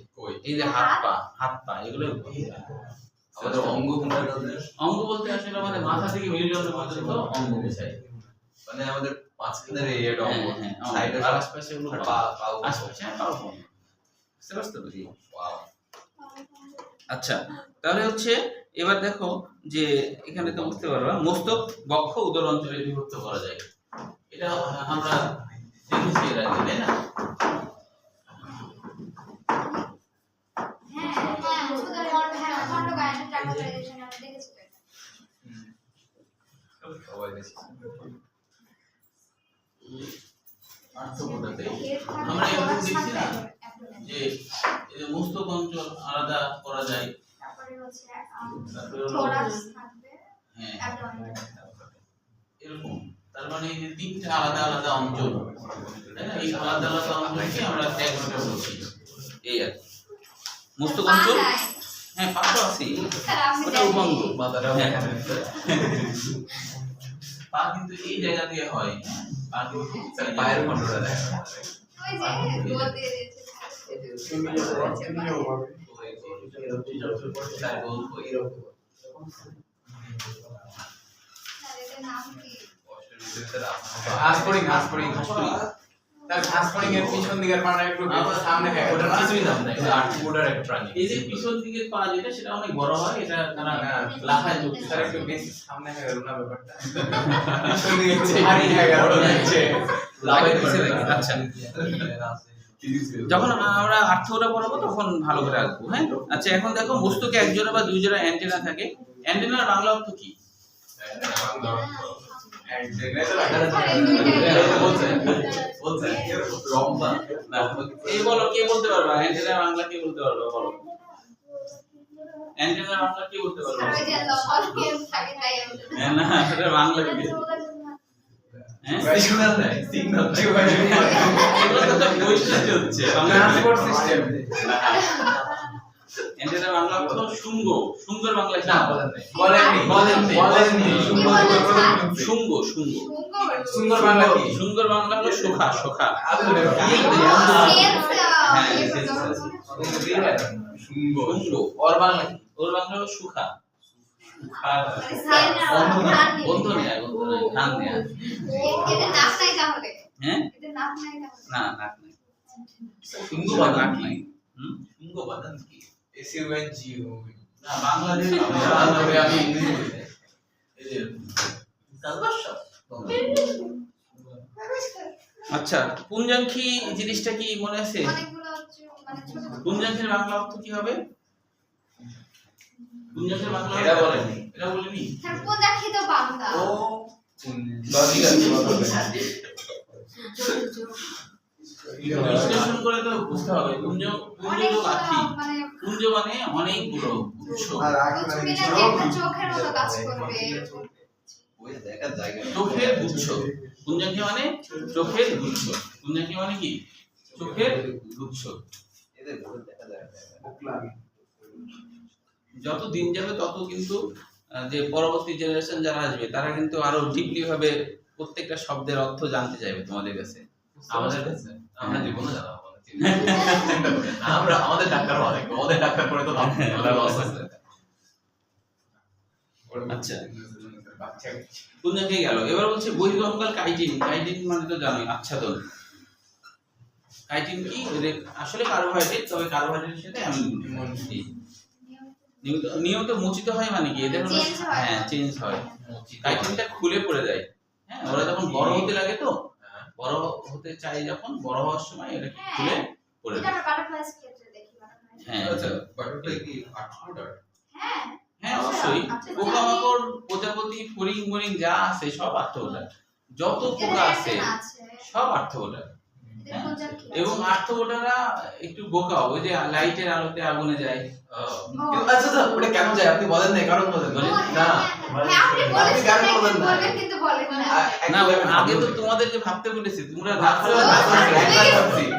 এই যে হাত পা এগুলো আমাদের অঙ্গ কোনটা? অঙ্গ বলতে আসলে আমাদের মাথা থেকে মেরুদণ্ড পর্যন্ত অঙ্গ বোঝায়, মানে আমাদের মাঝখানের এরিয়াটা অঙ্গ, সাইডের আশপাশে হলো পা আশপাশে পাও বন্ধ, বুঝতে পারছো তো? ওয়াও। আচ্ছা তাহলে হচ্ছে এবার দেখো যে এখানে তো বুঝতে পারবা মস্তক বক্ষ উদর অঞ্চলে বিভক্ত করা যায়, এটা আমরা দেখেছি এর আগে তাই না? খণ্ডকায়নের ট্রান্সফারেশন আমরা দেখেছি তো এটা। সবাই বেশি আর্থ্রোপোডাতে এর থাকে আমরা এরকম thorax দেখছি না থাকবে, যে এই যে মস্তক অঞ্চল আলাদা করা যায়, তারপরে হচ্ছে তারপরে হলো thorax থাকবে, হ্যাঁ abdomen। এরকম, তার মানে এই যে তিনটা আলাদা আলাদা অঞ্চল, তাই না? এই আলাদা আলাদা অঞ্চলকে আমরা ট্যাগমেটা বলছি, এই আর কি। মস্তক অঞ্চল হ্যাঁ পা তো আছে, ওটা উপাঙ্গ, হ্যাঁ। পা কিন্তু এই জায়গা দিয়ে হয়, পা কিন্তু পায়ের খণ্ডটা দেখা ওই যে দোল দিয়ে দিয়েছে এটার নাম কি? হাঁসপড়িং তার হাঁসপড়িং এর পিছন দিকের পাটা একটু সামনে হয় ওটার কিছুই নাম নাই, ওটা আর্থ্রোপোডার একটা প্রাণী। এই যে পিছন দিকের পা যেটা সেটা অনেক বড় হয়, এটা তারা লাফায় যোগ তার একটু বেশি সামনে হয়ে গেল না ব্যাপারটা পিছন দিকে ভারী হয়ে গেল লাফায় পিছে দেখি। আচ্ছা, যখন আমরা আর্থোটা পড়াবো তখন ভালো করে রাখবো। হ্যাঁ, আচ্ছা এখন দেখো মস্তকে এক জোড়া বা দুই জোড়া অ্যান্টেনা থাকে। অ্যান্টেনার বাংলা অর্থ কি? এই বলো, কে বলতে পারবা অ্যান্টেনার বাংলা? কে বলতে পারবা বলো? অ্যান্টেনার বাংলা কে বলতে পারবা? আর ওই যে লকেট থাকে তাই আমি হ্যাঁ, না এটা বাংলা কি? হ্যাঁ, সিগন্যাল নাই, সিগন্যাল এগুলো তো বৈশিষ্ট্য হচ্ছে ট্রান্সপোর্ট সিস্টেম অ্যান্টেনার বাংলা অর্থ শুঙ্গ। শুঙ্গের বাংলা কি? না বলেননি শুঙ্গ। শুঙ্গ সুন্দর বাংলা কি শুঙ্গের বাংলা হলো শোখা। শোখা শুঙ্গ। ওর বাংলা কি ওর বাংলা হলো সুখা। বন্ধু বন্ধ নেয়া, ধান নেয়া। এতে নাক নাই তাহলে হ্যাঁ, এতে নাক নাই তাহলে না নাক নাই। শুঙ্গ নাক বানান নাই। শুঙ্গ বানান কি? SUNGO না বাংলাদেশ আমি ইংলিশ বলি এই যে আচ্ছা, পুঞ্জাঙ্খী জিনিসটা কি মনে আছে? অনেকগুলো হচ্ছে মানে ছোট ছোট পুঞ্জাঙ্খের বাংলা অর্থ কি হবে? পুঞ্জাঙ্খের বাংলা এটা বলেনি। এটা বলিনি। হ্যাঁ পঞ্জাক্ষী তো বাংলা ও লজিক আছে বিশ্লেষণ করে তো বুঝতে হবে। পুঞ্জ পুঞ্জ তো লাঠি। মানে পুঞ্জ মানে অনেকগুলো উৎস। চোখের মতো কাজ করবে ওই দেখার জায়গা চোখের গুচ্ছ। পুঞ্জাঙ্খী মানে চোখের গুচ্ছ। পুঞ্জাঙ্খী মানে কি? চোখের গুচ্ছ। এদের বলে দেখা যায় যত দিন যাবে তত কিন্তু যে পরবর্তী জেনারেশন যারা আসবে তারা কিন্তু আরো ডিপলি ভাবে প্রত্যেকটা শব্দের অর্থ জানতে চাইবে তোমাদের কাছে। আমাদের কাছে আমরা জীবনে জানাবো না, চিন্তা করি না। আমরা আমাদের ডাক্তার অনেক, ওদের ডাক্তার করে তো লাভ নেই, ওদের লস আছে। আচ্ছা, পুঞ্জাঙ্খী গেল। এবার বলছে বহির্গঙ্গাল কাইটিন। কাইটিন মানে তো জানোই আচ্ছাদন। কাইটিন কি? ওদের আসলে কার্বোহাইড্রেট, তবে কার্বোহাইড্রেটের সাথে অ্যামিনো নিয়মিত মোচিত হয় মানে কি? এদের হলো Change হয়। হ্যাঁ চেঞ্জ হয়। কাইটিনটা খুলে পড়ে যায়। হ্যাঁ, ওরা যখন বড় হতে লাগে তো বড় হতে চাই, যখন বড় হওয়ার সময় এটা খুলে পড়ে এটা যায়। আমরা বাটারফ্লাইস ক্ষেত্রে দেখি বাটারফ্লাই হ্যাঁ আচ্ছা, বাটারফ্লাই কি আর্থ্রোপোডার? হ্যাঁ হ্যাঁ অবশ্যই। পোকামাকড়, প্রজাপতি, ফড়িং মরিং যা আছে সব আর্থ্রোপোডার। যত পোকা আছে সব আর্থ্রোপোডার। এবং আর্থ্রোপোডাররা একটু বোকা। ওই যে লাইটের আলোতে আগুনে যায়। আচ্ছা আচ্ছা, ওটা কেন যায় আপনি বলেন না, কারণ বলেন না। আপনি বলেন কিন্তু বলেন না না, আগে তো তোমাদের যে ভাবতে বলেছি, তোমরা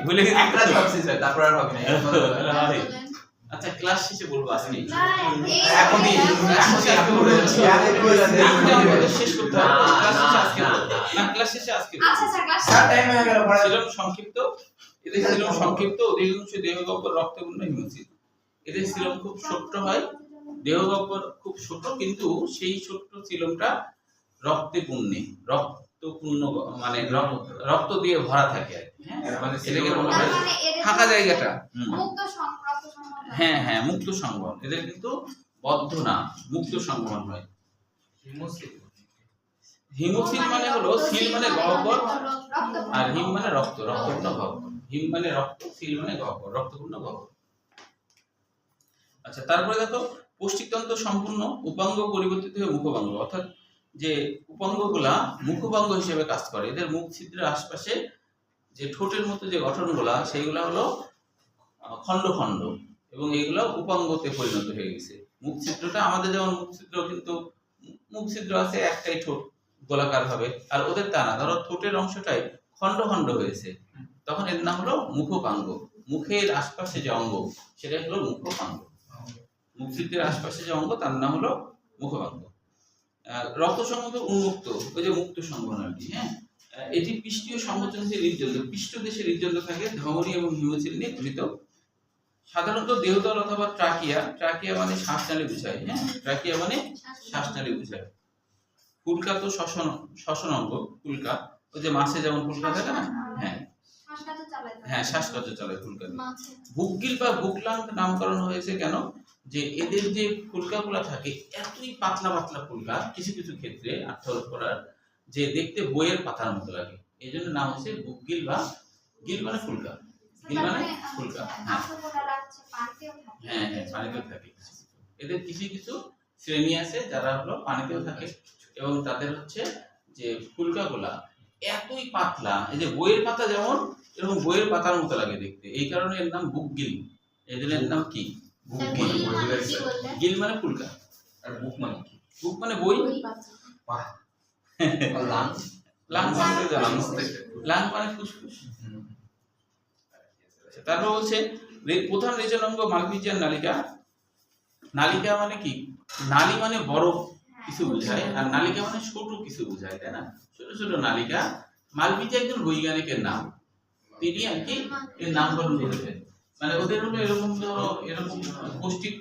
ভুলে গেছি। একটা ভাবছি স্যার, তারপর আর ভাবি না। আচ্ছা, ক্লাস শেষে বলবো আজকে। এখনই শেষ করতে হবে। ক্লাস শেষে আজকে বলবো। না, ক্লাস শেষে আজকে বলবো। আচ্ছা স্যার ক্লাস স্যার টাইম হয়ে গেল পড়া সিলম সংক্ষিপ্ত। এদের সিলম সংক্ষিপ্ত, অধিকাংশ দেহগহ্বর রক্তপূর্ণ হিমোসিল। এদের সিলম খুব ছোট্ট হয়, দেহগহ্বর খুব ছোট, কিন্তু সেই ছোট্ট সিলমটা রক্তে পূর্ণে, রক্তপূর্ণ মানে রক্ত দিয়ে ভরা থাকে আর কি। হ্যাঁ, মানে এটাকে বলা হয় মানে এদের ফাঁকা জায়গাটা। মুক্ত সংক্রান্ত সংক্রান্ত হ্যাঁ হ্যাঁ, মুক্ত সংবহন। এদের কিন্তু বদ্ধ না, মুক্ত সংবহন হয়। হিমোসিল মানে হলো, সিল মানে গহ্বর, আর হিম মানে রক্ত, রক্তপূর্ণ গহ্বর। হিম মানে রক্ত, সিল মানে গহ্বর, রক্তপূর্ণ গহ্বর। আচ্ছা, তারপরে দেখো পৌষ্টিকতন্ত্র সম্পূর্ণ উপাঙ্গ পরিবর্তিত হয়ে মুখভঙ্গ, অর্থাৎ যে উপাঙ্গগুলা মুখভঙ্গ হিসেবে কাজ করে। এদের মুখ ছিদ্রের আশপাশে যে ঠোঁটের মতো যে গঠনগুলা, সেইগুলা হলো খণ্ড খণ্ড, এবং এইগুলো উপাঙ্গতে পরিণত হয়ে গেছে। মুখ ছিদ্রটা আমাদের যেমন মুখ ছিদ্র, কিন্তু মুখ ছিদ্র আছে একটাই ঠোঁট গোলাকার ভাবে, আর ওদের তা না। ধরো ঠোঁটের অংশটাই খণ্ড খণ্ড হয়েছে, তখন এর নাম হলো মুখপাঙ্গ। মুখের আশপাশে যে অঙ্গ সেটা হলো মুখপাঙ্গ। মুখ ছিদ্রের আশপাশে যে অঙ্গ তার নাম হলো মুখপাঙ্গ। রক্ত সংবহন উন্মুক্ত, ওই যে মুক্ত সংবহন আর কি। হ্যাঁ, এটি পৃষ্ঠীয় সংকোচনশীল হৃদযন্ত্র। পৃষ্ঠদেশে হৃদযন্ত্র থাকে, ধমনী এবং হিমোসিল নিয়ে গঠিত। সাধারণত দেহতল অথবা ট্রাকিয়া, ট্রাকিয়া মানে শ্বাসনালী বুঝায়। হ্যাঁ, ট্রাকিয়া মানে শ্বাসনালী বুঝায়। ফুলকা তো শ্বসন অঙ্গ, ফুলকা ওই যে মাছে যেমন ফুলকা থাকে না, হ্যাঁ শ্বাসকার্য চালায় না। হ্যাঁ শ্বাসকষ্ট চলে ফুলকা দিয়ে। মাছে। বুকগিল বা বুকলাং নামকরণ হয়েছে কেন, যে এদের যে ফুলকাগুলা থাকে এতই পাতলা পাতলা ফুলকা, কিছু কিছু ক্ষেত্রে আঠল করার যে দেখতে বইয়ের পাতার মতো লাগে, এই জন্য নাম হচ্ছে বুকগিল বা গিল মানে ফুলকা, গিল মানে ফুলকা। হ্যাঁ আর্থ্রোপোডা রাখছে পানিতেও থাকে। হ্যাঁ হ্যাঁ পানিতেও থাকে। এদের কিছু কিছু শ্রেণী আছে যারা হলো পানিতেও থাকে এবং তাদের হচ্ছে যে ফুলকাগুলা এতই পাতলা, এই যে বইয়ের পাতা যেমন এরকম বইয়ের পাতার মতো লাগে দেখতে, এই কারণে এর নাম বুকগিল। এদের নাম কি? বুকগিল। গিল মানে কি বললেন? গিল মানে ফুলকা, আর বুক মানে কি? বুক মানে বই, বাহ। আর লাং? লাং মানে লাংস থেকে। লাং মানে ফুসফুস। তারপর বলছে প্রধান রেচন অঙ্গ মালপিজিয়ান নালিকা। নালিকা মানে কি? নালী মানে বড় কিছু বোঝায়, আর নালিকা মানে ছোট কিছু বোঝায়, তাই না? ছোট ছোট নালিকা। মালপিজি একজন বৈজ্ঞানিকের নাম, তিনি আর কি এর নামকরণ করেছেন। মানে ওদের হলো এরকম ধরো এরকম পৌষ্টিক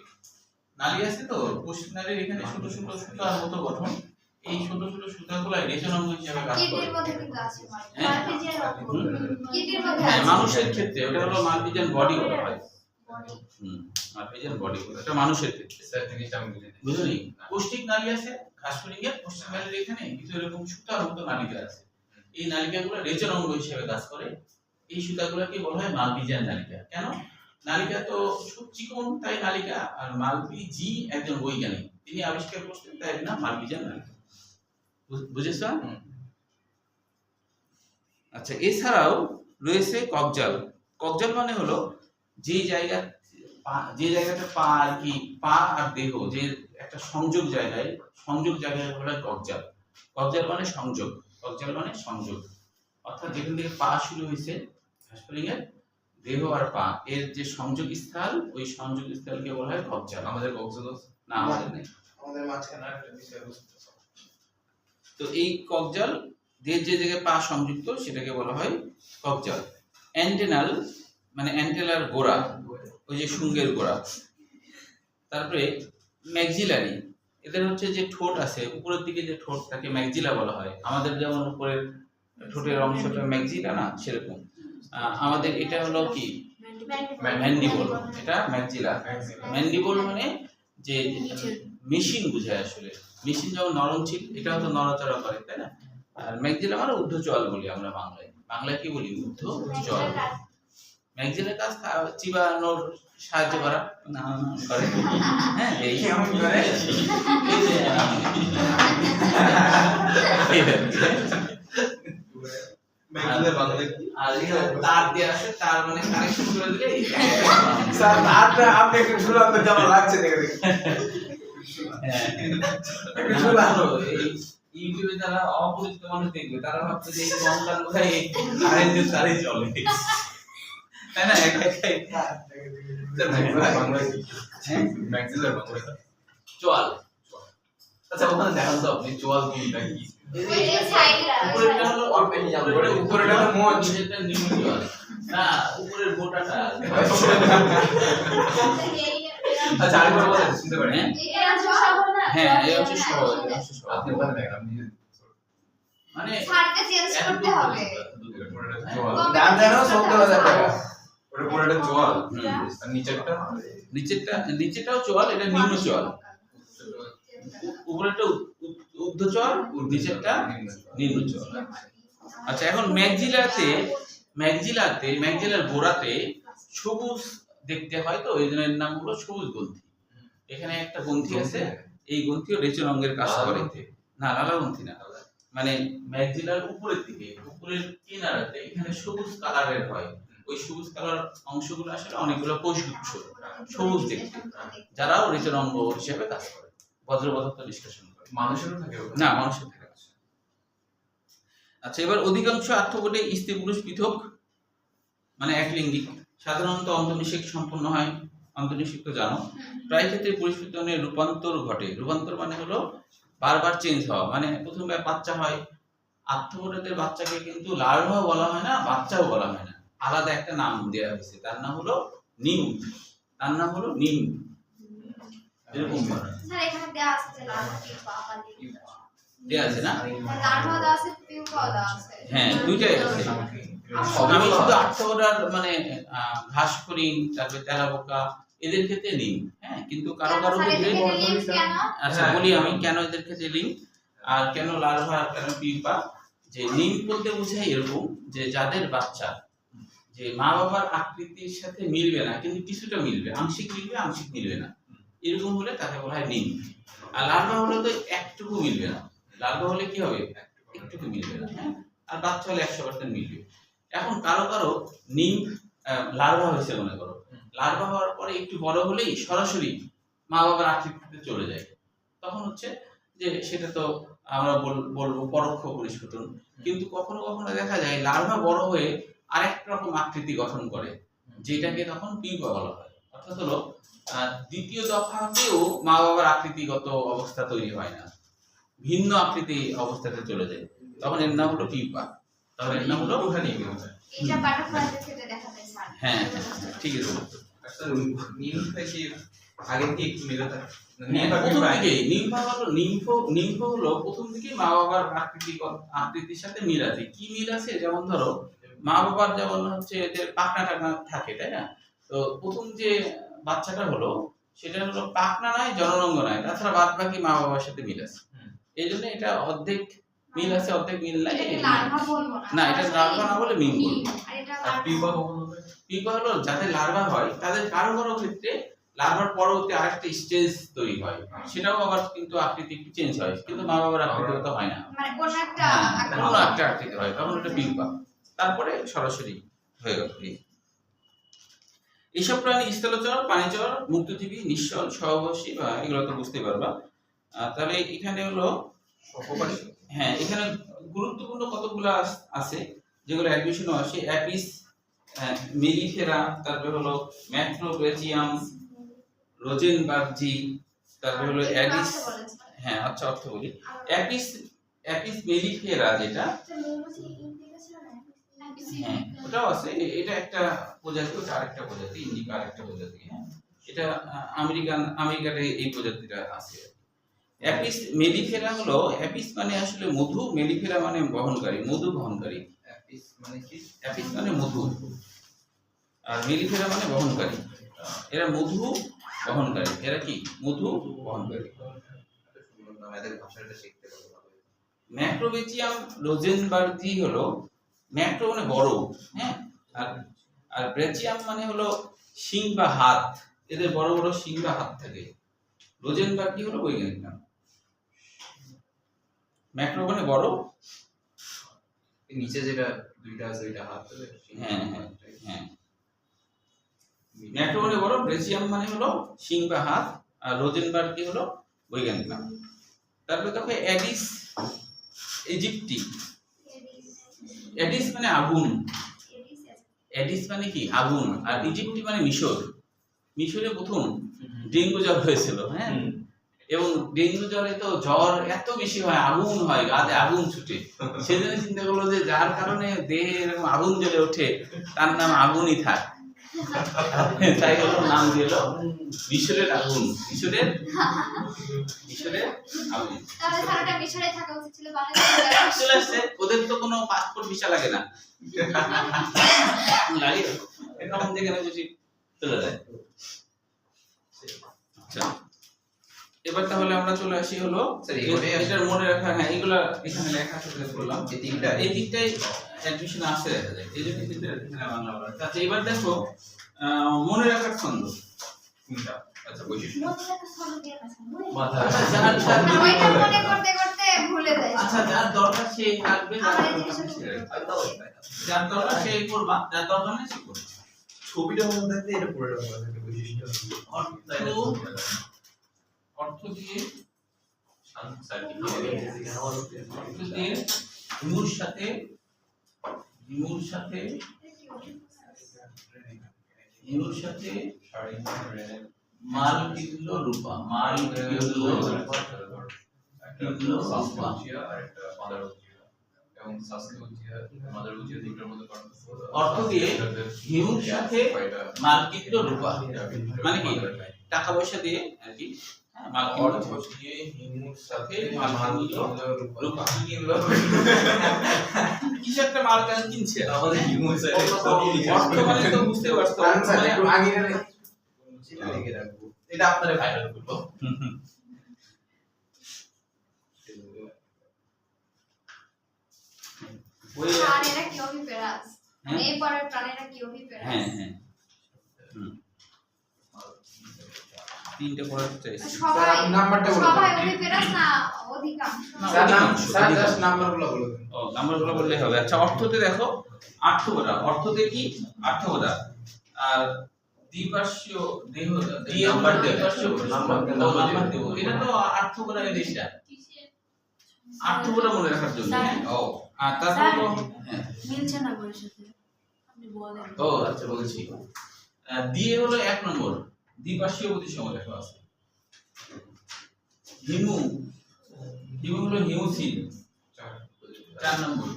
নালী আছে, তো পৌষ্টিক নালীর এখানে ছোট ছোট সুতার মতো গঠন, এই ছোট ছোট সুতাগুলো রেচন অঙ্গ হিসেবে কাজ করে। কিডনির মধ্যে কিন্তু আছে হ্যাঁ। মাল্টিজিয়ান অঙ্গ। কিডনির মধ্যে হ্যাঁ আছে। মানুষের ক্ষেত্রে ওটা হলো মালপিজিয়ান বডি বলা হয়। মালপিজিয়ান বডি বলা, এটা মানুষের ক্ষেত্রে। স্যার জিনিসটা আমি বুঝে দিই। বুঝলি? পৌষ্টিক নালী আছে ঘাসফড়িংয়ের, পৌষ্টিক নালীর এখানে কিছু এরকম সুতার মতো নালিকা আছে, এই নালিকাগুলো রেচন অঙ্গ হিসেবে কাজ করে। এই সুতাগুলোকে বলা হয় মালপিজিয়ান নালিকা। কেন? নালিকা তো খুব চিকন, তাই নালিকা। আর মালপিজি একজন বৈজ্ঞানিক, তিনি আবিষ্কার করতেন, তাই এর নাম মালপিজিয়ান নালিকা। বুঝেছ? আচ্ছা, এছাড়াও রয়েছে ককজাল। ককজাল মানে হলো যে জায়গাটা পা আর কি, পা আর দেহ যে একটা সংযোগ জায়গায় বলা হয় ককজাল। ককজাল মানে সংযোগ, ককজাল মানে সংযোগ, অর্থাৎ যেখান থেকে পা শুরু হয়েছে ঘাসফড়িংয়ের, দেহ আর পা এর যে সংযোগ স্থল, ওই সংযোগ স্থলকে বলা হয় ককজাল। আমাদের কক্সবাজার না আমাদের নেই। আমাদের মাঝখানে একটা বিষয় বুঝতে তো এই ককজাল যে জায়গায় পা সংযুক্ত সেটাকে বলা হয় ককজাল। অ্যান্টেনাল মানে অ্যান্টেলার গোড়া, ওই যে শুঙ্গের গোড়া। তারপরে ম্যাক্সিলারি, এদের হচ্ছে যে ঠোঁট আছে উপরের দিকে যে ঠোঁট থাকে ম্যাক্সিলা বলা হয়। আমাদের যেমন উপরের ঠোঁটের অংশটা ম্যাক্সিলা না, সেরকম আমাদের এটা হলো কি ম্যান্ডিবল, এটা ম্যাক্সিলা। ম্যান্ডিবল মানে যে মেশিন বোঝায় আসলে, মেশিন যেমন নরম ছিল, এটা হয়তো নড়াচড়া করে, তাই না? আর ম্যাক্সিলা মানে ঊর্ধ্বচল বলি আমরা বাংলায় কি বলি? ঊর্ধ্বচল। ম্যাক্সিলার কাজ চিবানোর সাহায্য করা না করে, হ্যাঁ এই কেমন করে? ম্যাগজিনের বাংলায় কি? আর তার দিয়ে আছে, তার মানে কানেকশন করে দিলে স্যার আপনি আপনি একটু ঝুলান তো, কেমন লাগছে দেখে দেখে। একটু ঝুলান। ইউটিউবে যারা অপরিচিত মানুষ দেখবে তারা ভাবছে যে এই কঙ্কাল কোথায় কারেন্টের তারে চলে, তাই না? স্যার ম্যাগজিনের বাংলায় কি? হ্যাঁ ম্যাগজিনের বাংলায় কি? চল। আচ্ছা ওখানে দেখান তো আপনি চোয়াল কোনটা কি? ওই যে সাইডে উপরেরটা হলো উপরেটা তো মোচ। নিচেরটা নিম্ন চল। না উপরের মোটাটা। আচ্ছা আরেকবার বলেন, শুনতে পারেন? হ্যাঁ এই হচ্ছে সহজ, এই হচ্ছে সহজ। আপনি ওখানে দেখেন, আপনি মানে সারটা চেঞ্জ করতে হবে। পুরোটা চোয়াল। দাম জানো 70,000 টাকা। ওটা পুরোটা চোয়াল। হুম। আর নিচেরটা নিচেরটাও চল, এটা নিম্ন চল। উপরেরটা ঊর্ধ্বচল, নিচেরটা নিম্ন চল। আচ্ছা এখন ম্যাক্সিলার গোড়াতে সবুজ দেখতে হয়, তো এই জন্য এর নাম হলো সবুজ গ্রন্থি। এখানে একটা গ্রন্থি আছে, এই গ্রন্থিও রেচন অঙ্গের কাজ করে। না লালা গ্রন্থি না, মানে ম্যাক্সিলার উপরের দিকে, উপরের কিনারাতে এখানে সবুজ কালারের হয়। ওই সবুজ কালার অংশগুলো আসলে অনেকগুলো কোষগুচ্ছ সবুজ দেখতে, যারাও রেচন অঙ্গ হিসেবে কাজ করে, বজ্র পদার্থ নিষ্কাশন করে। মানুষেরও থাকে ওখানে? না মানুষের থাকে না। আচ্ছা এবার অধিকাংশ আর্থ্রোপোডে স্ত্রী পুরুষ পৃথক, মানে একলিঙ্গিক। সাধারণত অন্তর্নিষেক সম্পন্ন হয়। অন্তর্নিষেক তো জানো, প্রায় ক্ষেত্রে পরিস্ফুটনের রূপান্তর ঘটে। রূপান্তর মানে হলো বারবার চেঞ্জ হওয়া, মানে প্রথমে বাচ্চা হয়। আর্থ্রোপোডের বাচ্চাকে কিন্তু লার্ভা বলা হয় না, বাচ্চাও বলা হয় না, আলাদা একটা নাম দেওয়া হয়েছে, তার নাম হলো নিম্ফ। স্যার এখানে দেয়া আছে যে লাল টিপ বা দেয়া আছে না? লার্ভা দেওয়া আছে, পিউপা দেওয়া আছে। হ্যাঁ, দুইটাই আছে। আমি শুধু আর্থ্রোপোডার মানে ঘাস ফড়িং, তারপরে তেলাপোকা এদের ক্ষেত্রে লিঙ্ক, হ্যাঁ, কিন্তু কারো কারো কেন ক্ষেত্রে স্যার এদের লিঙ্ক কেন? আচ্ছা বলি আমি কেন এদের ক্ষেত্রে লিঙ্ক আর কেন লার্ভা কেন পিউপা। যে লিঙ্ক বলতে বোঝায় এরকম যে যাদের বাচ্চা যে মা বাবার আকৃতির সাথে মিলবে না, কিন্তু কিছুটা মিলবে, আংশিক মিলবে আংশিক মিলবে না, এরকম হলে তাকে বলা হয় লিঙ্ক। আর লার্ভা হলে তো একটুকু মিলবে না, লার্ভা হলে কি হবে, একটুকু মিলবে না, হ্যাঁ, আর বাচ্চা হলে 100% মিলবে। এখন কারো কারো নিম লার্ভা হয়েছে মনে করো, লার্ভা হওয়ার পরে একটু বড় হলেই সরাসরি মা বাবার আকৃতিতে চলে যায়, তখন হচ্ছে যে সেটা তো আমরা বলবো পরোক্ষ পরিস্ফুটন। কিন্তু কখনো কখনো দেখা যায় লার্ভা বড় হয়ে আরেক রকম আকৃতি গঠন করে, যেটাকে তখন পিউপা বলা হয়। অর্থাৎ হলো দ্বিতীয় দফাতেও মা বাবার আকৃতিগত অবস্থা তৈরি হয় না, ভিন্ন আকৃতি অবস্থাতে চলে যায়, তখন এর নাম হলো পিউপা। তাহলে এর নাম হলো এটা বাটারফ্লাইদের ক্ষেত্রে দেখা যায় স্যার। হ্যাঁ ঠিক আছে। স্যার নিমফা কি আগে থেকে একটু মিলে থাকে? প্রথম দিকে নিম্ফ হলো প্রথম দিকে মা বাবার আকৃতির সাথে মিল আছে। কি মিল আছে? যেমন ধরো মা বাবার যেমন হচ্ছে এদের পাখনা টাকনা থাকে, তাই না? তো প্রথম যে বাচ্চাটা হলো সেটা হলো পাখনা নাই, জননাঙ্গ নাই, তাছাড়া বাদ বাকি মা বাবার সাথে মিল আছে। এই জন্য এটা অর্ধেক মিল আছে অর্ধেক মিল নাই। এটাকে লার্ভা বলবো না। না, এটা লার্ভা না বলে মিল বলবো। আর এটা আর পিউপা কখন হবে? পিউপা হলো যাদের লার্ভা হয় তাদের কারো কারো ক্ষেত্রে লার্ভার পরবর্তী আরেকটা স্টেজ তৈরি হয়, সেটাও আবার কিন্তু আকৃতি একটু চেঞ্জ হয়, কিন্তু মা বাবার আকৃতিগত হয় না, মানে কোন একটা কোনো একটা আকৃতি হয়, তখন ওটা পিউপা, তারপরে সরাসরি হয়ে গেল। এইসব প্রাণী স্থলচর, পানিচর, মুক্তজীবী, নিশ্চল, সহবাসী বা এগুলো তো বুঝতে পারবা। তাহলে এখানে হলো হ্যাঁ, এখানে গুরুত্বপূর্ণ কতগুলো আছে যেগুলো অ্যাডমিশনও আসে। অ্যাপিস, মেলিফেরা, তারপরে হলো ম্যাক্রোব্রেচিয়াম, রোজেনবার্জি, তারপরে হলো অ্যাডিস। হ্যাঁ আচ্ছা অর্থ বলি। অ্যাপিস মেলিফেরা যেটা, হ্যাঁ ওটাও আছে, এটা একটা প্রজাতি, ওটা আরেকটা প্রজাতি, ইন্ডিকা আরেকটা প্রজাতি। হ্যাঁ, এটা আমেরিকাতে এই প্রজাতিটা আছে। অ্যাপিস মেলিফেরা হলো, অ্যাপিস মানে আসলে মধু, মেলিফেরা মানে বহনকারী, মধু বহনকারী। অ্যাপিস মানে কি? অ্যাপিস মানে মধু আর মেলিফেরা মানে বহনকারী। এরা মধু বহনকারী, এরা কি মধু বহনকারী। আমাদের ভাষাটা শিখতে হবে ভালো। ম্যাক্রোবেচিয়াম রোজেনবার্জি হলো, ম্যাক্রো মানে বড়, হ্যাঁ, আর ব্রেচিয়াম মানে হলো শিং বা হাত, এদের বড় বড় শিং বা হাত থাকে। রোজেনবার্জি হলো বৈজ্ঞানিক নাম। ম্যাক্রো মানে বড়, নিচে যেটা দুইটা আছে ওইটা হাত ধরে। হ্যাঁ হ্যাঁ হ্যাঁ, ম্যাক্রো মানে বড়, ব্রেচিয়াম মানে হলো শিং বা হাত, আর রোজেনবার্জি হলো বৈজ্ঞানিক নাম। তারপরে দেখো অ্যাডিস ইজিপ্টি, অ্যাডিস মানে আগুন, অ্যাডিস মানে কি আগুন, আর ইজিপ্টি মানে মিশর। মিশরে প্রথম ডেঙ্গু জ্বর হয়েছিল, হ্যাঁ, এবং ডেঙ্গু জ্বরে তো জ্বর এত বেশি হয়, আগুন হয়, গাতে আগুন ছুটে, সেজন্য চিন্তা করলো যে যার কারণে দেহে এরকম আগুন জ্বলে ওঠে তার নাম আগুনই থাক, তাই হলো নাম দিল মিশরের আগুন, মিশরের আগুন। তাহলে স্যার ওটা মিশরে থাকা উচিত ছিল, বাংলাদেশে চলে আসছে, ওদের তো কোনো পাসপোর্ট ভিসা লাগে না, লাগে এরকম যেখানে খুশি চলে যায়। আচ্ছা, এবার তাহলে আমরা চলে আসি হলো স্যার এগুলোই এটার মনে রাখা, হ্যাঁ এগুলা এখানে লেখা আছে বললাম, এই তিনটাই অ্যাডমিশন আসতে দেখা যায়, এই জন্য কিন্তু এখানে বাংলা বলা আছে। আচ্ছা এবার দেখো মনে রাখার ছন্দ কোনটা? আচ্ছা বৈশিষ্ট্য, মাথা ওইটা মনে করতে করতে ভুলে যাই। আচ্ছা যার দরকার সে কাটবে, আমার এই জিনিসটা যার দরকার সে করবা, যার দরকার নেই সে করবে। ছবিটা মনে থাকতে এটা পুরোটা মনে থাকে বৈশিষ্ট্য। অর্থ দিয়ে হিমুর সাথে মাল কিনলো রূপা, মাল কিনলো রূপা, অর্থ দিয়ে হিমুর সাথে মাল কিনলো রূপা, মানে কি টাকা পয়সা দিয়ে আর কি, মালকিন অর্থ দিয়ে হিমুর সাথে মাল কিনলো, রূপা। কিনলো। কিছু একটা মাল কেন কিনছে আমাদের হিমু স্যার অর্থ মানে তো বুঝতে পারছো অর্থ আনসার মানে একটু আগে লিখে রাখবো। এটা আপনাদের ভাইরাল করবো। ওই প্রাণেরা কিওভিপেরাস হ্যাঁ? এই পরের প্রাণেরা কিওভিপেরাস হ্যাঁ হ্যাঁ তিনটে পড়া চাইছি সবাই স্যার, নাম্বারটা বলে সবাই দিন। ওভিপেরাস না অধিকাংশ না, স্যার নাম অধিকাংশ, স্যার অধিকাংশ। জাস্ট নাম্বারগুলো বলে দিন। ও নাম্বারগুলো বললেই হবে আচ্ছা অর্থতে দেখো আর্থবোধা অর্থতে কি আর্থবোধা আর দ্বিপার্শ্বীয় দেহ নাম্বার দেব। নাম্বার নাম্বার নাম্বার দেব। দেব এটা তো আর্থবোধা জিনিসটা আর্থবোধা মনে রাখার জন্য স্যার। ও আর তারপর তো হ্যাঁ মিলছে না বইয়ের সাথে আপনি বলেন ও আচ্ছা বলছি দিয়ে হলো 1 নম্বর দ্বিপার্শ্বীয় প্রতিসম লেখা আছে হিমু হিমু হলো হিমুসিন 4 নম্বর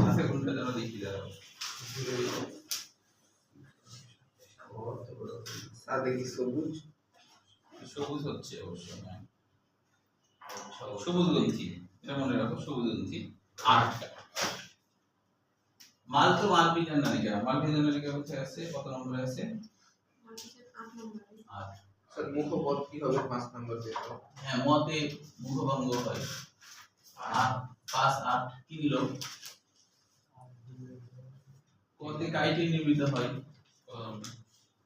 আচ্ছা কোনটা যেন দেখি দাঁড়াও স্যার দেখি সবুজ। সবুজ হচ্ছে অবশ্য হ্যাঁ সবুজ গ্রন্থি এটা মনে রাখো সবুজ গ্রন্থি 8টা মাল তো মাল বিজ্ঞান নালিকা মাল বিজ্ঞান নালিকা কোথায় আছে কত নম্বরে আছে 8 স্যার মুখপদ কি হবে 5 নাম্বার দিয়ে দাও। হ্যাঁ মতে মুখভঙ্গ হয় 5 8 কি দিল কতে কাইটি নির্মিত হয়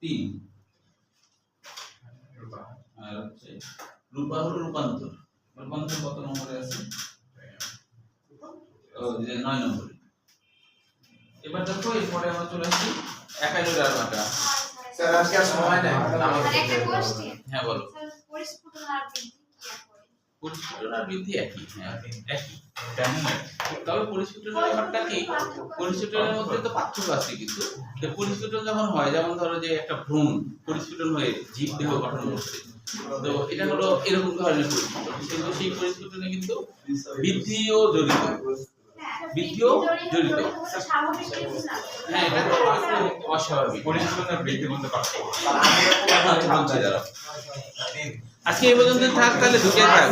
3 আর হচ্ছে রূপা হলো রূপান্তর রূপান্তর কত নম্বরে আছে ও যে 9 নম্বরে এবার দেখো এরপরে আমরা চলে আসছি একাইলোর আর বাটা স্যার আজকে আর সময় নেই। আর একটা কোশ্চেন হ্যাঁ বলো স্যার পরিস্ফুটন আর বৃদ্ধি কি করে পরিস্ফুটন আর বৃদ্ধি একই হ্যাঁ একই তবে পরিস্ফুটনের ব্যাপারটা কি পরিস্ফুটনের মধ্যে তো পার্থক্য আছে কিছু তো পরিস্ফুটন যখন হয় যেমন ধরো যে একটা ভ্রূণ পরিস্ফুটন হয়ে জীব দেহ গঠন করছে তো এটা হলো এরকম ধরনের পরিস্ফুটন কিন্তু সেই পরিস্ফুটনে কিন্তু বৃদ্ধিও জড়িত বৃদ্ধিও জড়িত স্বাভাবিক কিছু না হ্যাঁ এটা তো অস্বাভাবিক পরিচ্ছন্ন বৃদ্ধি মধ্যে পার্থক্য বলছি দাঁড়াও আজকে এই পর্যন্ত থাক তাহলে ঢুকে থাক